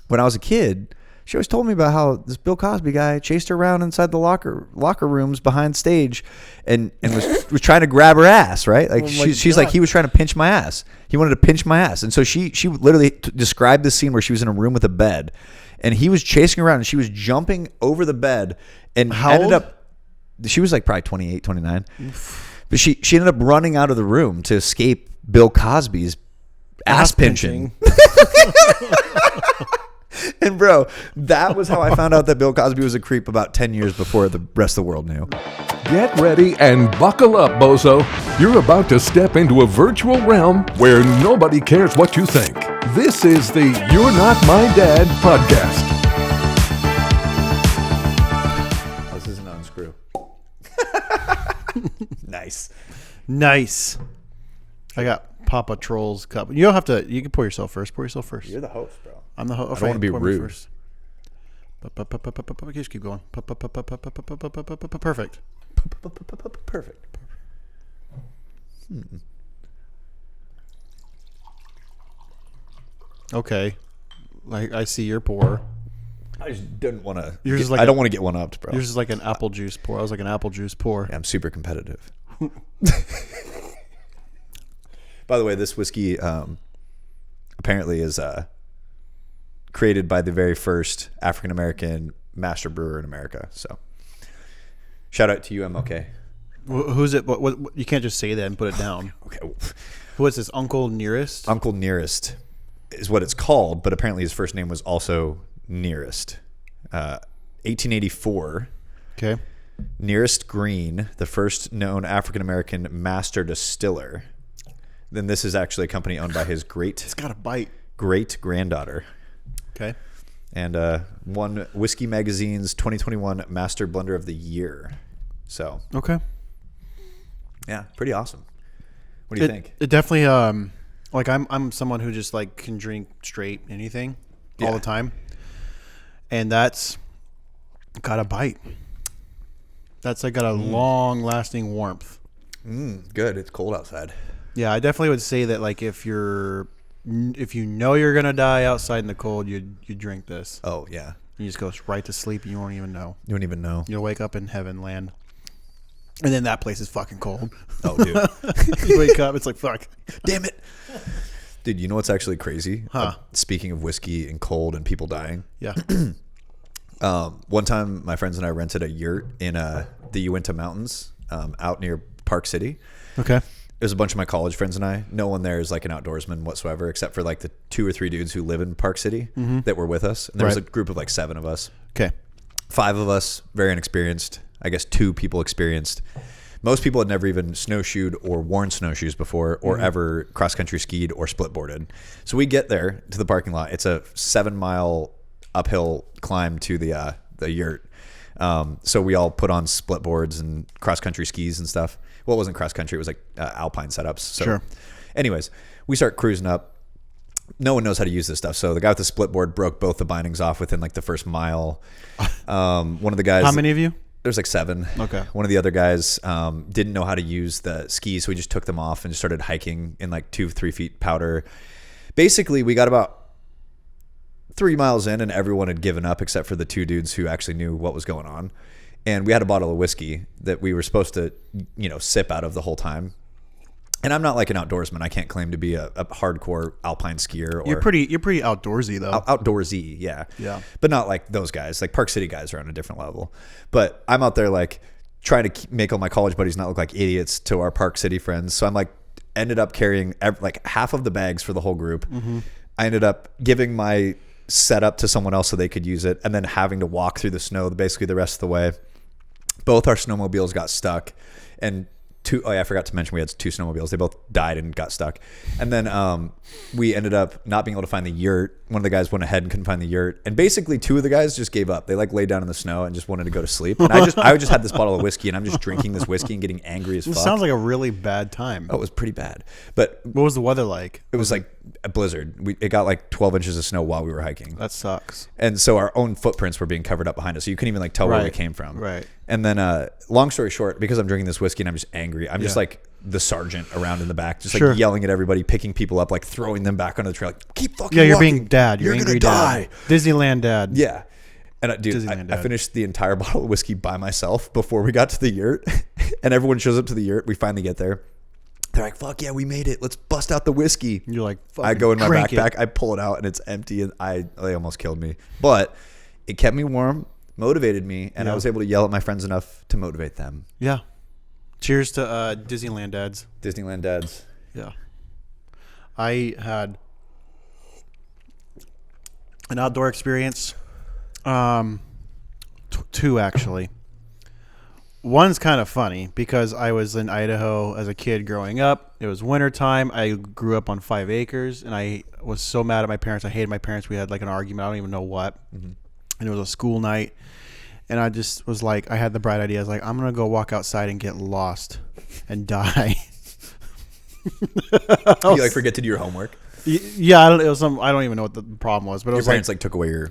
when I was a kid, she always told me about how this Bill Cosby guy chased her around inside the locker rooms behind stage and was trying to grab her ass, right? Like she's like, he was trying to pinch my ass. He wanted to pinch my ass. And so she literally described this scene where she was in a room with a bed and he was chasing her around and she was jumping over the bed and she was like probably 28, 29. But she ended up running out of the room to escape Bill Cosby's ass pinching. And bro, that was how I found out that Bill Cosby was a creep about 10 years before the rest of the world knew. Get ready and buckle up, bozo. You're about to step into a virtual realm where nobody cares what you think. This is the You're Not My Dad podcast. This is an unscrew. Nice. I got Papa Troll's cup. You don't have to. You can pour yourself first. You're the host, bro. I'm the host. I don't want to be rude. Just keep going. Perfect. Perfect. Okay. Like I see your pour. I just didn't want to. I don't want to get one upped, bro. Yours is like an apple juice pour. I was like an apple juice pour. Yeah, I'm super competitive. By the way, this whiskey apparently is created by the very first African American master brewer in America. So, shout out to you, MLK. Who's it? What, you can't just say that and put it down. Okay. Who is this? Uncle Nearest? Uncle Nearest is what it's called, but apparently his first name was also Nearest. 1884. Okay. Nearest Green, the first known African American master distiller. Then this is actually a company owned by his It's got a bite. great granddaughter. Okay. And won Whiskey Magazine's 2021 Master Blender of the Year. So okay. Yeah, pretty awesome. What do you think? It definitely like I'm someone who just like can drink straight anything all the time. And that's got a bite. That's like got a long lasting warmth. Good. It's cold outside. Yeah, I definitely would say that like if you know you're gonna die outside in the cold, you drink this. Oh yeah. You just go right to sleep and you won't even know. You don't even know. You'll wake up in heaven land. And then that place is fucking cold. Oh, dude. You wake up, it's like, fuck. Damn it. Dude, you know what's actually crazy? Huh. Speaking of whiskey and cold and people dying. Yeah. One time, my friends and I rented a yurt in the Uinta Mountains out near Park City. Okay. It was a bunch of my college friends and I. No one there is like an outdoorsman whatsoever, except for like the 2 or 3 dudes who live in Park City that were with us. And there was a group of like 7 of us. Okay. 5 of us, very inexperienced. I guess 2 people experienced. Most people had never even snowshoed or worn snowshoes before or ever cross-country skied or split-boarded. So we get there to the parking lot. It's a 7-mile uphill climb to the yurt. So we all put on split boards and cross-country skis and stuff. Well, it wasn't cross-country. It was like alpine setups. So sure. Anyways, we start cruising up. No one knows how to use this stuff. So the guy with the split board broke both the bindings off within like the first mile. One of the guys... How many of you? There's like 7. Okay. One of the other guys didn't know how to use the skis, so we just took them off and just started hiking in like 2-3 feet powder. Basically, we got about 3 miles in, and everyone had given up except for the 2 dudes who actually knew what was going on. And we had a bottle of whiskey that we were supposed to, sip out of the whole time. And I'm not like an outdoorsman. I can't claim to be a hardcore alpine skier. Or You're pretty outdoorsy though. Outdoorsy, yeah. Yeah. But not like those guys. Like Park City guys are on a different level. But I'm out there like trying to make all my college buddies not look like idiots to our Park City friends. So I'm like ended up carrying like half of the bags for the whole group. I ended up giving my setup to someone else so they could use it, and then having to walk through the snow basically the rest of the way. Both our snowmobiles got stuck, and I forgot to mention we had 2 snowmobiles. They both died and got stuck. And then we ended up not being able to find the yurt. One of the guys went ahead and couldn't find the yurt. And basically 2 of the guys just gave up. They like laid down in the snow and just wanted to go to sleep. And I just had this bottle of whiskey, and I'm just drinking this whiskey and getting angry as fuck. It sounds like a really bad time. Oh, it was pretty bad. But what was the weather like? It was like a blizzard. It got like 12 inches of snow while we were hiking. That sucks. And so our own footprints were being covered up behind us. So you couldn't even like tell where we came from. Right. And then long story short, because I'm drinking this whiskey and I'm just angry, I'm just like the sergeant around in the back, just like Sure. yelling at everybody, picking people up, like throwing them back onto the trail. Like, keep fucking Yeah, you're walking. being dad. You're gonna angry die. dad. Disneyland dad. Yeah. And dude, Disneyland I dad. finished the entire bottle of whiskey by myself before we got to the yurt. And everyone shows up to the yurt. We finally get there. They're like, fuck yeah, we made it. Let's bust out the whiskey. You're like, I go in my crank backpack. it. I pull it out and it's empty. And they almost killed me. But it kept me warm, motivated me. And I Yeah. was able to yell at my friends enough to motivate them. Yeah. Cheers to Disneyland dads. Disneyland dads. Yeah. I had an outdoor experience. Two actually. One's kind of funny because I was in Idaho as a kid growing up. It was wintertime. I grew up on 5 acres, and I was so mad at my parents. I hated my parents. We had like an argument. I don't even know what. And it was a school night. And I just was like, I had the bright idea. I was like, I'm going to go walk outside and get lost and die. You like forget to do your homework? Yeah, I don't even know what the problem was. But it Your was parents like, like took away your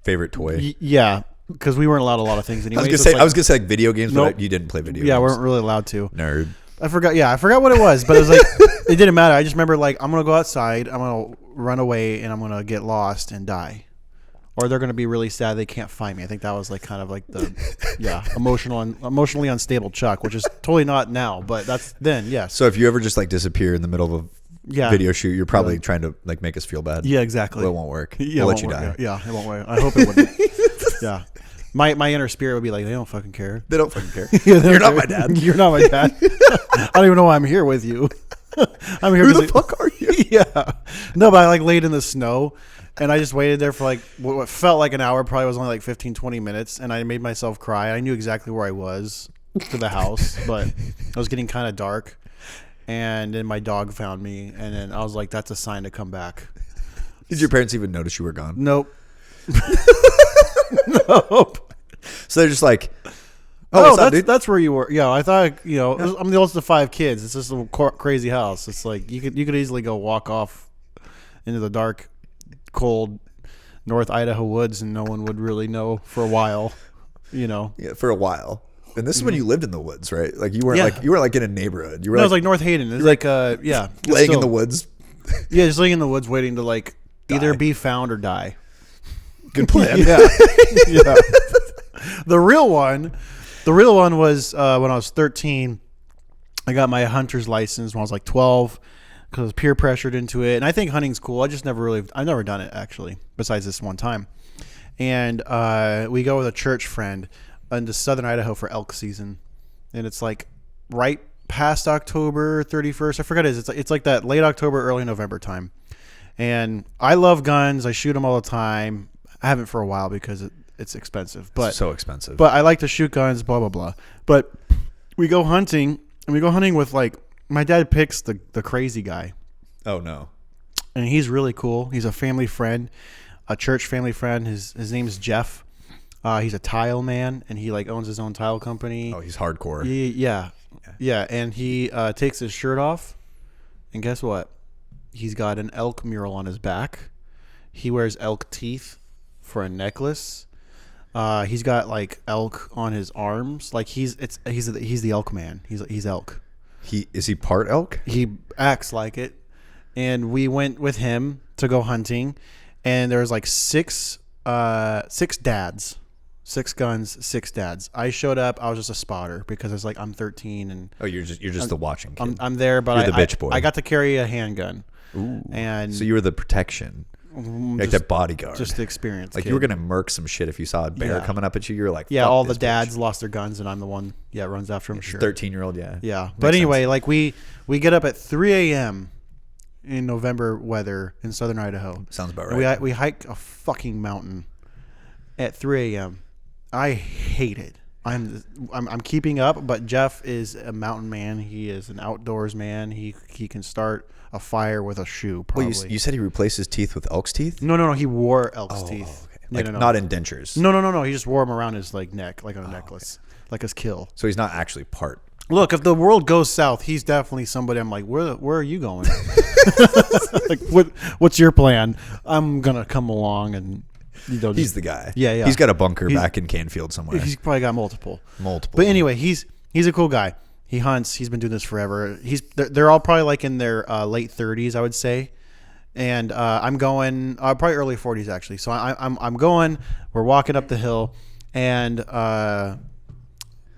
favorite toy? yeah, because we weren't allowed a lot of things anyway. I was gonna say like video games, Nope. but you didn't play video Yeah, we games. weren't really allowed to. Nerd. I forgot what it was, but it was like it didn't matter. I just remember like I'm gonna go outside, I'm gonna run away, and I'm gonna get lost and die, or they're gonna be really sad they can't find me. I think that was like kind of like the emotionally unstable Chuck, which is totally not now, but that's then. Yes. So if you ever just like disappear in the middle of a video shoot, you're probably trying to like make us feel bad. Yeah, exactly. Well, it won't work. Yeah, We'll it let you won't die. work. Yeah, it won't work. I hope it wouldn't. Yeah. My inner spirit would be like, they don't fucking care. They don't fucking care. Yeah, they You're don't not care. my dad. You're not my dad. I don't even know why I'm here with you. I'm here. Who the because- fuck are you? Yeah. No, but I like laid in the snow and I just waited there for like what felt like an hour, probably was only like 15, 20 minutes. And I made myself cry. I knew exactly where I was to the house, but it was getting kind of dark. And then my dog found me. And then I was like, that's a sign to come back. Did your parents even notice you were gone? Nope. Nope. So they're just like, Oh, what's up, dude? that's where you were. Yeah, I thought I'm the oldest of 5 kids. It's just a crazy house. It's like you could easily go walk off into the dark, cold North Idaho woods, and no one would really know for a while. Yeah, for a while. And this is when you lived in the woods, right? Like you weren't like in a neighborhood. You were No, it like, was like North Hayden. It's like yeah, laying in still- the woods. Yeah, just laying in the woods, waiting to like either Die. be found or die. Good plan. Yeah, yeah. The real one was when I was 13. I got my hunter's license when I was like 12 because I was peer pressured into it. And I think hunting's cool. I've never done it actually, besides this one time. And we go with a church friend into southern Idaho for elk season. And it's like right past October 31st. I forgot it is. It's like that late October, early November time. And I love guns. I shoot them all the time. I haven't for a while because it's expensive. But So expensive. But I like to shoot guns, blah, blah, blah. But we go hunting, and we go hunting with, like, my dad picks the crazy guy. Oh, no. And he's really cool. He's a family friend, a church family friend. His name's Jeff. He's a tile man, and he, like, owns his own tile company. Oh, he's hardcore. Yeah. And he takes his shirt off, and guess what? He's got an elk mural on his back. He wears elk teeth for a necklace. He's got like elk on his arms. Like he's the elk man. He's elk. Is he part elk? He acts like it. And we went with him to go hunting, and there was like six dads, 6 guns, 6 dads. I showed up. I was just a spotter because it's like I'm 13 and Oh, you're just the watching kid. I'm there, but You're the bitch boy. I got to carry a handgun. Ooh. And So you were the protection, like that bodyguard. just the experience. Like kid. you were gonna murk some shit if you saw a bear Yeah. coming up at you. You were like, Yeah, fuck all the this dads bitch. lost their guns, and I'm the one. Yeah, runs after them. Sure. 13-year-old, yeah. Yeah, but anyway, like we get up at 3 a.m. in November weather in southern Idaho. Sounds about right. We hike a fucking mountain at 3 a.m. I hate it. I'm keeping up, but Jeff is a mountain man. He is an outdoors man. He can start a fire with a shoe. Probably. Well, you said he replaced his teeth with elk's teeth. No. He wore elk's teeth. Okay. No, Like no. not indentures. No. He just wore them around his like neck, like on a necklace, like his kill. So he's not actually part. Look, if the world goes south, he's definitely somebody. I'm like, where are you going? Like, what's your plan? I'm gonna come along and He's the guy. Yeah. He's got a bunker back in Canfield somewhere. He's probably got multiple. Multiple. But anyway, he's a cool guy, He hunts. He's been doing this forever. They're all probably like in their late 30s, I would say. And I'm going probably early 40s actually. So I'm going. We're walking up the hill, and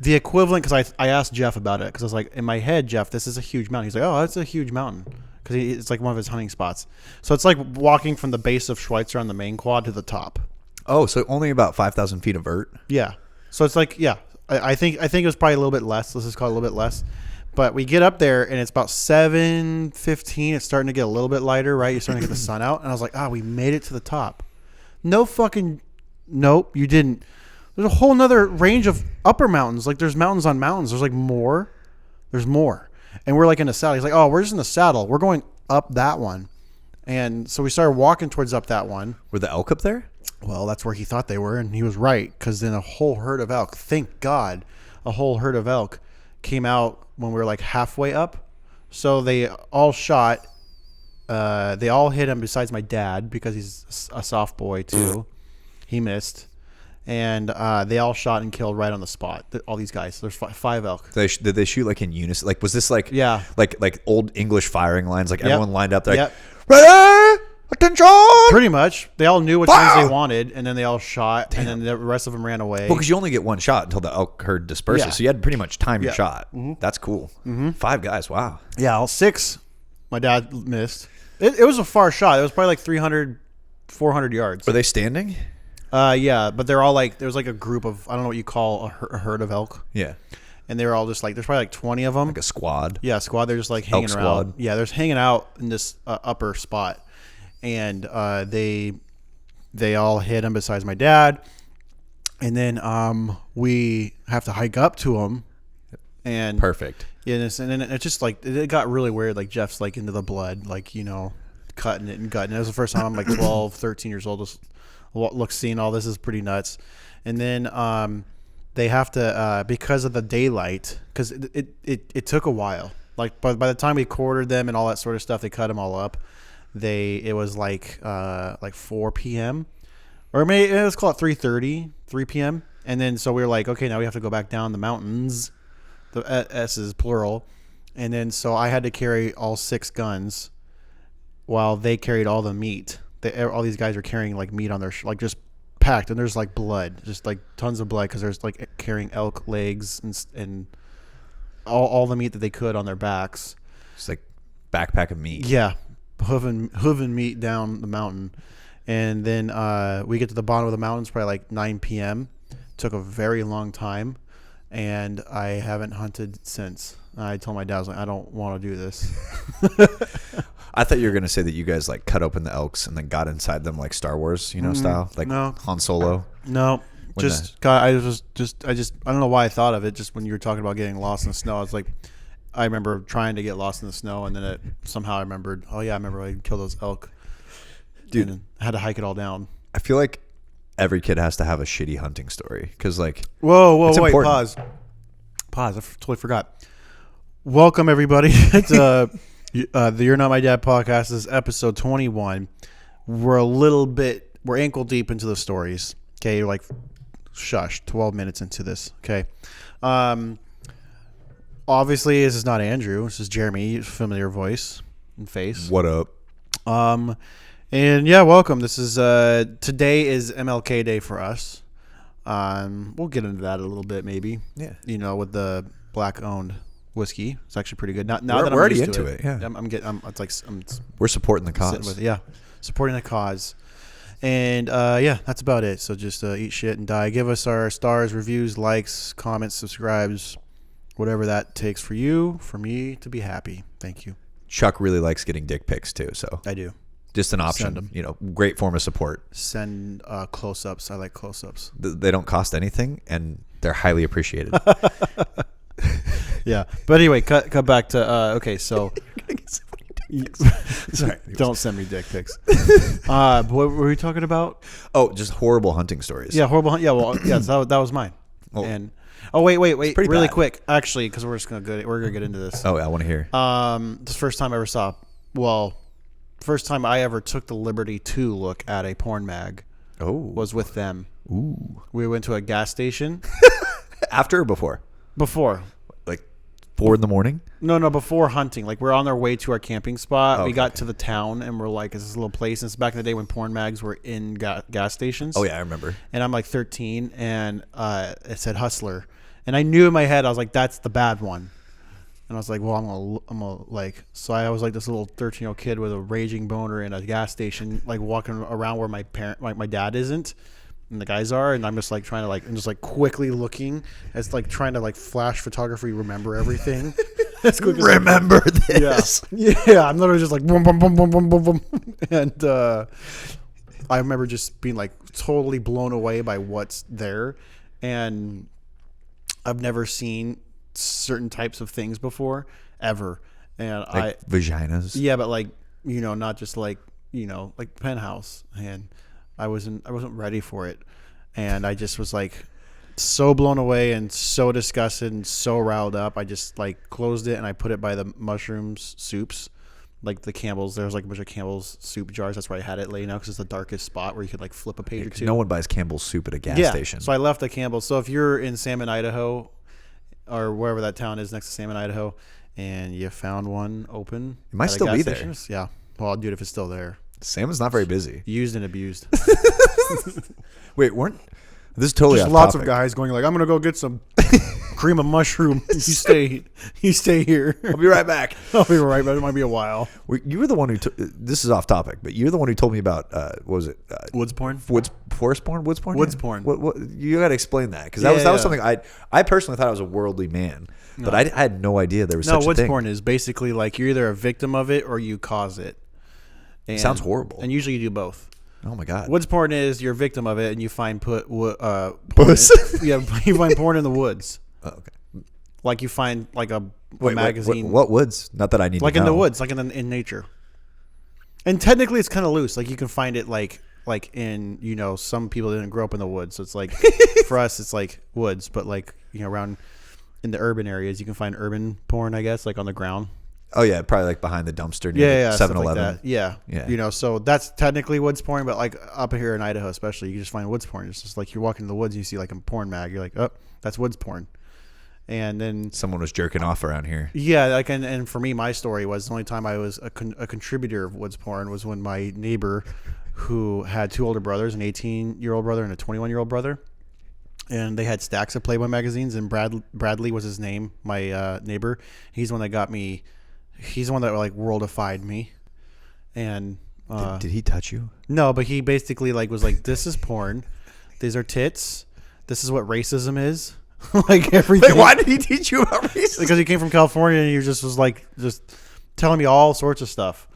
the equivalent, because I asked Jeff about it, because I was like, in my head, Jeff, this is a huge mountain. He's like, oh, that's a huge mountain, because it's like one of his hunting spots. So it's like walking from the base of Schweitzer on the main quad to the top. Oh, so only about 5,000 feet of vert. Yeah. So it's like, yeah, I think it was probably a little bit less. Let's just call it a little bit less. But we get up there, and it's about 7:15. It's starting to get a little bit lighter, right? You're starting to get the sun out. And I was like, we made it to the top. Nope, you didn't. There's a whole nother range of upper mountains. Like, there's mountains on mountains. There's like more. There's more. And we're like in the saddle. He's like, oh, we're just in the saddle. We're going up that one. And so we started walking towards up that one. Were the elk up there? Well, that's where he thought they were, and he was right, because then a whole herd of elk, thank God, a whole herd of elk came out when we were like halfway up. So they all shot. They all hit him besides my dad, because he's a soft boy too. He missed. And they all shot and killed right on the spot. All these guys. There's 5 elk. Did they shoot like in unison? Like, was this like Yeah. like old English firing lines? Like Yep. everyone lined up there. Like, Yep. ready, attention. Pretty much. They all knew which Fire! ones they wanted, and then they all shot, and then the rest of them ran away. Well, because you only get one shot until the elk herd disperses, Yeah. so you had pretty much time your Yeah. shot. That's cool. 5 guys. Wow. Yeah, all 6 my dad missed. It was a far shot. It was probably like 300, 400 yards. Were they standing? Yeah, but they're all like, there's like a group of, I don't know what you call a herd of elk. Yeah. And they were all just like, there's probably like 20 of them. Like a squad. Yeah, squad. They're just like hanging Elk around. squad. Yeah, they're just hanging out in this upper spot. And they all hit him besides my dad. And then we have to hike up to him. And Perfect. yeah, and then it just like, it got really weird. Like Jeff's like into the blood, like, cutting it and gutting it. It was the first time I'm like 12, 13 years old. Just seeing all this is pretty nuts. And then they have to, because of the daylight, because it took a while. Like by the time we quartered them and all that sort of stuff, they cut them all up. It was like 4 p.m. or maybe let's call it 3 p.m. And then so we were like, okay, now we have to go back down the mountains. The S is plural. And then so I had to carry all 6 guns while they carried all the meat. All these guys are carrying like meat on their like just packed, and there's like blood, just like tons of blood, because there's like carrying elk legs and all the meat that they could on their backs. It's like backpack of meat. Yeah, hooving meat down the mountain. And then we get to the bottom of the mountains probably like 9 p.m. Took a very long time, and I haven't hunted since. I told my dad, I was like, I don't want to do this. I thought you were gonna say that you guys like cut open the elks and then got inside them like Star Wars, style, like No. Han Solo. No, I don't know why I thought of it. Just when you were talking about getting lost in the snow, I was like, I remember trying to get lost in the snow, and then somehow I remembered. Oh yeah, I remember I killed those elk, Dude. and I had to hike it all down. I feel like every kid has to have a shitty hunting story, because like, Whoa, it's wait, important. pause. I totally forgot. Welcome everybody to the You're Not My Dad podcast. This is episode 21. We're ankle deep into the stories. Okay, you're like, shush, 12 minutes into this. Okay. Obviously, this is not Andrew. This is Jeremy, familiar voice and face. What up? And yeah, welcome. This is today is MLK Day for us. We'll get into that a little bit, maybe. Yeah. With the black-owned whiskey, it's actually pretty good. Now We're that I'm already used to into it, yeah. I'm We're supporting the sitting cause. with it. Yeah, supporting the cause. And yeah, that's about it. So just eat shit and die. Give us our stars, reviews, likes, comments, subscribes, whatever that takes for you, for me to be happy. Thank you. Chuck really likes getting dick pics too, so I do. just an option. Send 'em. Great form of support. Send close-ups. I like close-ups. They don't cost anything, and they're highly appreciated. Yeah, but anyway, cut back to okay. So Sorry. don't send me dick pics. What were we talking about? Oh, just horrible hunting stories. Yeah, horrible. Yeah, well, yeah, so that was mine. Oh. And wait, pretty really bad. quick, actually, because we're gonna get into this. Oh, I want to hear. The first time I ever saw, first time I ever took the liberty to look at a porn mag was with them. Ooh. We went to a gas station After or before? before. Like 4 in the morning? No, before hunting. Like, we're on our way to our camping spot. Oh, we okay, got to the town, and we're like, it's this little place. And it's back in the day when porn mags were in gas stations. Oh, yeah, I remember. And I'm like 13, and it said Hustler. And I knew in my head, I was like, that's the bad one. And I was like, well, I'm gonna like, so I was like this little 13-year-old kid with a raging boner in a gas station, like walking around where my dad isn't, and the guys are, and I'm just like trying to like, and just like quickly looking, as like trying to like flash photography, remember everything. As quick as Remember this. Yeah. I'm literally just like boom, boom, boom, boom, boom, boom, boom, and I remember just being like totally blown away by what's there, and I've never seen certain types of things before ever, and Like vaginas. yeah, but like, you know, not just like, you know, like Penthouse, and I wasn't ready for it, and I just was like so blown away and so disgusted and so riled up. I just like closed it and I put it by the mushrooms soups, like the Campbell's. There was like a bunch of Campbell's soup jars. That's where I had it laying out because it's the darkest spot where you could like flip a page or two. No one buys Campbell's soup at a gas station. So I left the Campbell's. So if you're in Salmon, Idaho, or wherever that town is next to Salmon, Idaho, and you found one open, It might at a still gas be there. station, yeah. Well, dude, if it's still there, Salmon's not very busy. used and abused. Wait, this is totally Just off lots topic. of guys going like, I'm gonna go get some cream of mushroom. You stay here. I'll be right back. I'll be right back. It might be a while. You were the one who this is off topic, but you're the one who told me about what was it? Woods porn. Forest porn, woods porn, Woods Yeah. Porn. What you got to explain that because that was Yeah. something I personally thought I was a worldly man, but I had no idea there was No, such woods a thing. porn is basically like you're either a victim of it or you cause it. And, Sounds horrible. And usually you do both. Oh my god. Woods porn is you're a victim of it, and you find porn Puss? you find porn in the woods. Oh, okay. Like you find like a Wait, magazine, what woods? Not that I need like to in know. the woods, like in nature. And technically, it's kind of loose. Like you can find it like in, you know, some people didn't grow up in the woods, so it's like for us it's like woods, but like, you know, around in the urban areas you can find urban porn, I guess, like on the ground. Oh yeah, probably like behind the dumpster near Yeah, the stuff 7-Eleven. like that. Yeah, Yeah. You know, so that's technically woods porn, but like up here in Idaho, especially, you just find woods porn. It's just like you're walking in the woods, and you see like a porn mag, you're like, oh, that's woods porn, and then Someone was jerking off around here. yeah, like and for me, my story was the only time I was a contributor of woods porn was when my neighbor, who had two older brothers, an 18-year-old brother and a 21-year-old brother, and they had stacks of Playboy magazines, and Bradley was his name, my neighbor. He's the one that got me. He's the one that like worldified me, and Did he touch you? no, but he basically like was like, this is porn, these are tits, this is what racism is, like everything. Wait, why did he teach you about racism? Because he came from California and he just was like just telling me all sorts of stuff.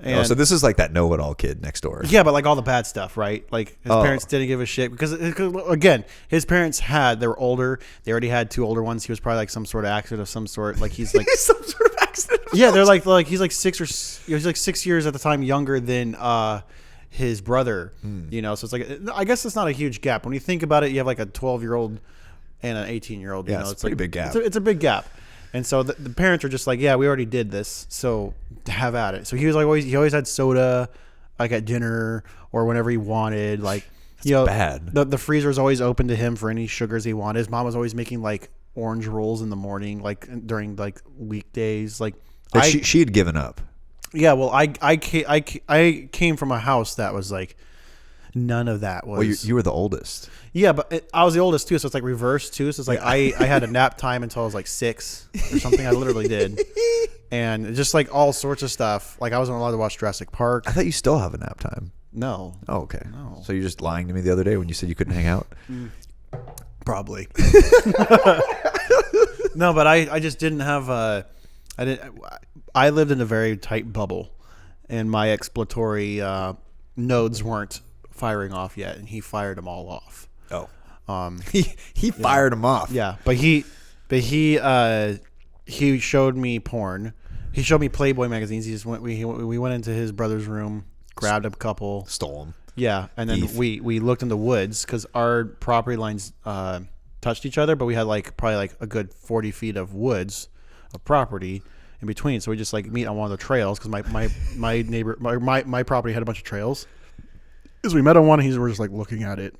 And Oh, so this is like that know-it-all kid next door. yeah, but like all the bad stuff, right? Like his Oh. parents didn't give a shit because again, his parents they were older. They already had two older ones. He was probably like some sort of accident of some sort. Like he's like Some sort of accident. yeah, they're like he's like 6 years at the time younger than his brother. You know, so it's like I guess it's not a huge gap when you think about it. You have like a 12-year-old and an 18-year-old. Yeah, you know, it's a pretty like, big gap. It's a big gap. And so the parents are just like, yeah, we already did this, so have at it. So he was like, he always had soda, like at dinner or whenever he wanted. Like, you know, bad. The freezer was always open to him for any sugars he wanted. His mom was always making like orange rolls in the morning, like during like weekdays. Like, She had given up. yeah, well, I came from a house that was like none of that was. Well, you were the oldest. Yeah, but I was the oldest too, so it's like reverse too. So it's like I had a nap time until I was like 6 or something. I literally did, and just like all sorts of stuff. Like I wasn't allowed to watch Jurassic Park. I thought you still have a nap time. No, Oh, okay. No. So you're just lying to me the other day when you said you couldn't hang out? probably. No, but I just didn't have I lived in a very tight bubble, and my exploratory nodes weren't firing off yet, and he fired them all off. Oh. He fired him off. Yeah, but he showed me porn. He showed me Playboy magazines. He just went. We went into his brother's room, grabbed a couple. Stole him. Yeah, and then Thief. we looked in the woods because our property lines touched each other, but we had like probably like a good 40 feet of woods of property in between. So we just like meet on one of the trails because my neighbor my property had a bunch of trails. As we met on one, we're just like looking at it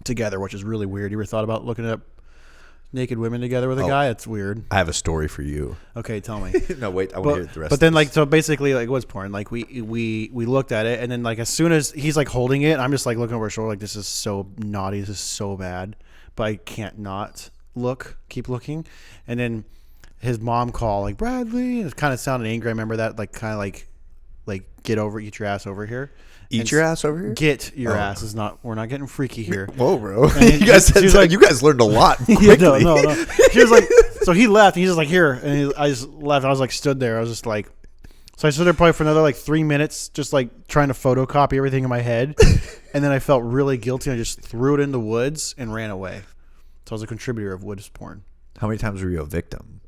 together, which is really weird. You ever thought about looking at naked women together with a guy. It's weird. I have a story for you. Okay, tell me. No, wait. I want to hear the rest. But then, like, so basically, like, what's porn? Like, we looked at it, and then, like, as soon as he's like holding it, I'm just like looking over his shoulder, like, this is so naughty. This is so bad. But I can't not keep looking. And then his mom called, like, Bradley. It kind of sounded angry. I remember that, like, kind of like get your ass over here. Eat your ass over here? Get your ass is not. We're not getting freaky here. Whoa, bro! You guys learned a lot. Yeah, no. She was like, so he left. And he's just like, here, and I just left. I was like, stood there. I was just like, so I stood there probably for another like 3 minutes, just like trying to photocopy everything in my head, and then I felt really guilty. I just threw it in the woods and ran away. So I was a contributor of woods porn. How many times were you a victim?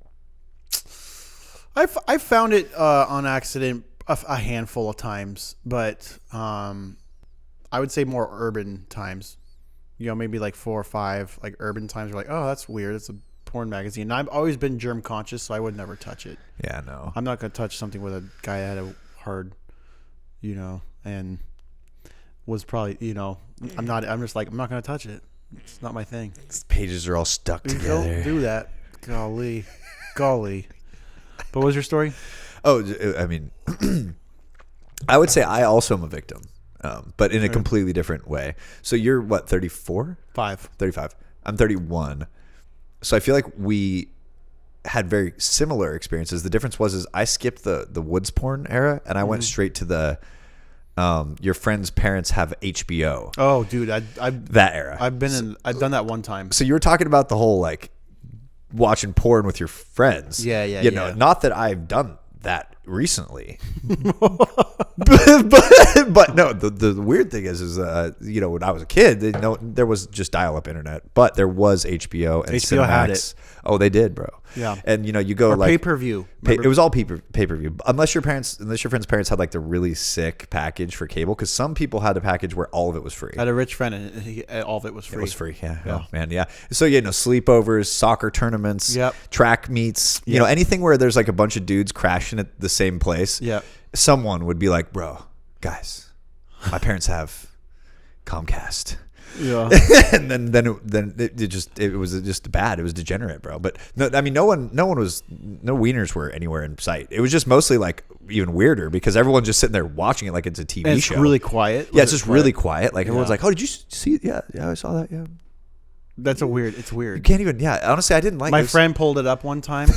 I found it on accident a handful of times, but I would say more urban times. You know, maybe like 4 or 5 like urban times. Where like, oh, that's weird. It's a porn magazine. And I've always been germ conscious, so I would never touch it. Yeah, no. I'm not gonna touch something with a guy that had a hard, and was probably, I'm just like, I'm not gonna touch it. It's not my thing. These pages are all stuck together. Don't do that. Golly. But what was your story? Oh, I mean, I would say I also am a victim, but in a completely different way. So you're what, 34? 35. I'm 31. So I feel like we had very similar experiences. The difference was I skipped the woods porn era and I went straight to the your friend's parents have HBO. Oh, dude, that era. I've done that one time. So you were talking about the whole like watching porn with your friends. Yeah. Not that I've done that recently, but no. The weird thing is when I was a kid, there was just dial-up internet, but there was HBO and HBO Cinemax. had it. Oh, they did, bro. Yeah. And you go like pay-per-view. It was all pay-per-view, unless your friend's parents had like the really sick package for cable, because some people had a package where all of it was free. I had a rich friend and all of it was free. It was free, yeah. Oh, man, yeah. So sleepovers, soccer tournaments, track meets, anything where there's like a bunch of dudes crashing at the same place. Yeah. Someone would be like, bro, guys, my parents have Comcast. Yeah. And then it was just bad. It was degenerate, bro. But no wieners were anywhere in sight. It was just mostly like even weirder because everyone's just sitting there watching it like it's a TV and it's show. Really quiet. Yeah, it's just really quiet. Like everyone's like, oh, did you see it? Yeah, I saw that. Yeah. It's weird. You can't even. Yeah, honestly, I didn't like. My friend pulled it up one time,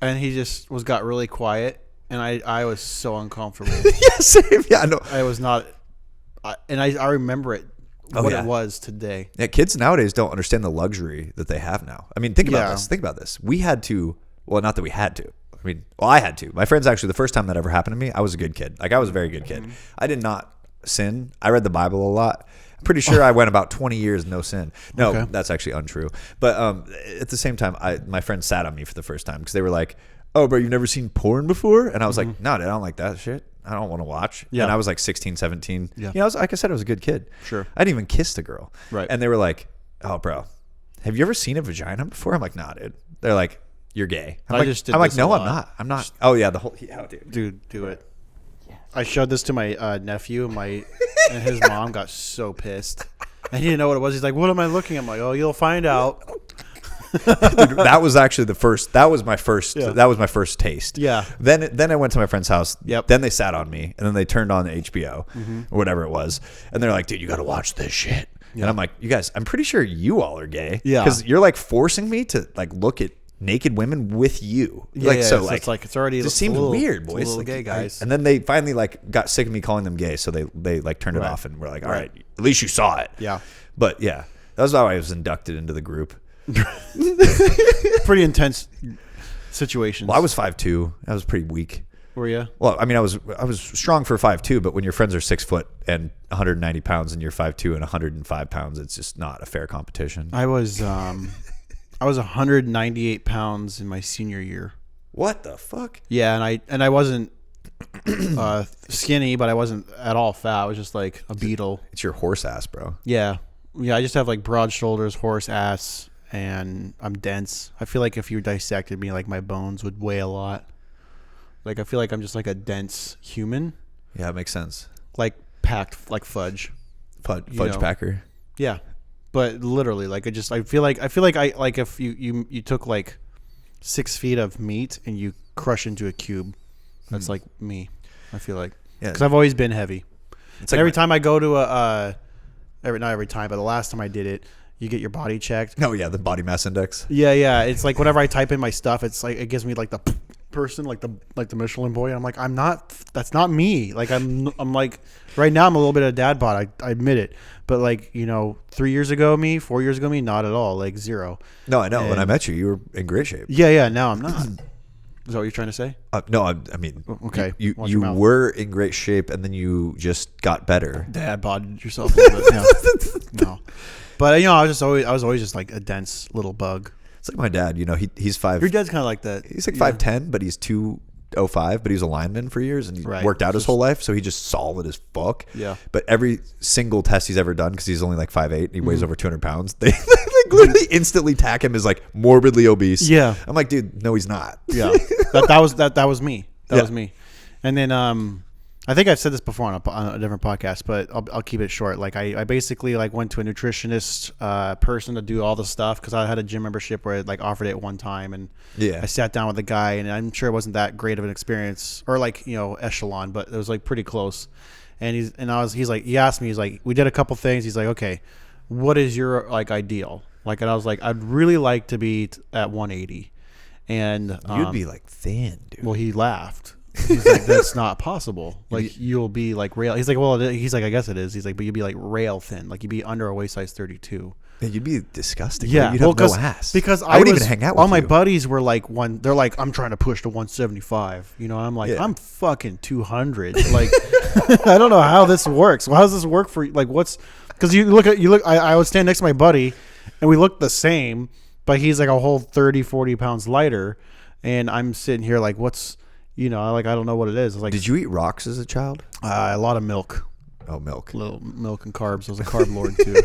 and he just got really quiet, and I was so uncomfortable. Yeah, same. Yeah, I know. I was not, and I remember it. It was today. Yeah, kids nowadays don't understand the luxury that they have now. I mean, think about this. We had to. Well, not that we had to. I mean, I had to. My friends actually, the first time that ever happened to me, I was a good kid. Like I was a very good kid. Mm-hmm. I did not sin. I read the Bible a lot. I'm pretty sure I went about 20 years no sin. No, That's actually untrue. But at the same time, my friends sat on me for the first time because they were like, "Oh, bro, you've never seen porn before?" And I was like, "No, I don't like that shit. I don't want to watch." Yeah. And I was like 16, 17. Yeah. Like I said, I was a good kid. Sure. I didn't even kiss a girl. Right. And they were like, "Oh, bro, have you ever seen a vagina before?" I'm like, "Nah, dude." They're like, "You're gay." I'm like, "No, I'm not. I'm not." Oh yeah, Dude, do it. I showed this to my nephew and his mom got so pissed. And he didn't know what it was. He's like, "What am I looking at?" I'm like, "Oh, you'll find out." Dude, that was actually the first. That was my first. Yeah. That was my first taste. Yeah. Then I went to my friend's house. Yep. Then they sat on me, and then they turned on the HBO or whatever it was, and they're like, "Dude, you got to watch this shit." Yeah. And I'm like, "You guys, I'm pretty sure you all are gay." Yeah. Because you're like forcing me to like look at naked women with you. Yeah. Like, so it's already. It just seems weird, boys. It's a little like, gay guys. And then they finally like got sick of me calling them gay, so they like turned it off, and we're like, "All right, at least you saw it." Yeah. But yeah, that was how I was inducted into the group. Pretty intense situations. Well, I was 5'2". I was pretty weak. Were you? Well, I mean, I was strong for 5'2", but when your friends are 6 foot and 190 pounds and you're 5'2" and 105 pounds, it's just not a fair competition. I was 198 pounds in my senior year. What the fuck? Yeah, and I wasn't skinny, but I wasn't at all fat. I was just like a beetle. It's your horse ass, bro. Yeah. I just have like broad shoulders, horse ass, and I'm dense. I feel like if you dissected me, like my bones would weigh a lot. Like I feel like I'm just like a dense human. Yeah, it makes sense. Like packed, like fudge. Fudge packer. Yeah, But literally, like I feel like if you took like 6 feet of meat and you crush into a cube, that's like me. I feel like because I've always been heavy. It's like every time I go to not every time, but the last time I did it, you get your body checked. Oh yeah, the body mass index. Yeah. It's like whenever I type in my stuff, it's like it gives me like the person, like the Michelin boy. I'm like, that's not me. Like I'm like right now I'm a little bit of a dad bod. I admit it. But like 4 years ago me, not at all. Like zero. No, I know. When I met you, you were in great shape. Yeah. Now I'm not. Is that what you're trying to say? No, I mean, okay. You were in great shape, and then you just got better. Dad bodded yourself a little bit. No, but I was always just like a dense little bug. It's like my dad. He's 5. Your dad's kind of like that. He's like 5'10", but he's 205. But he was a lineman for years, and he worked out his whole life, so he just solid as fuck. Yeah. But every single test he's ever done, because he's only like 5'8", and he weighs over 200 pounds, they literally instantly tack him as like morbidly obese. Yeah. I'm like, dude, no, he's not. Yeah. That was me. That was me. And then I think I've said this before on a different podcast, but I'll keep it short. Like I basically like went to a nutritionist person to do all the stuff because I had a gym membership where I like offered it one time, and I sat down with the guy, and I'm sure it wasn't that great of an experience or like echelon, but it was like pretty close. And he's like, he asked me, he's like, we did a couple things. He's like, okay, what is your like ideal? Like, and I was like, I'd really like to be at 180. And you'd be like thin, dude. Well, he laughed. He's like, that's not possible. Like, you'll be like rail. He's like, well, he's like, I guess it is. He's like, but you'd be like rail thin. Like, you'd be under a waist size 32. Yeah, you'd be disgusting. Yeah, you'd have no ass. Because I wouldn't even hang out with all my you. buddies were like they're like, I'm trying to push to 175. I'm like, I'm fucking 200. Like, I don't know how this works. Well, how does this work for you? Like, because I would stand next to my buddy, and we look the same, but he's like a whole 30, 40 pounds lighter, and I'm sitting here like, what's, like I don't know what it is. It's like, did you eat rocks as a child? A lot of milk. Oh, milk. Little milk and carbs. I was a carb lord too.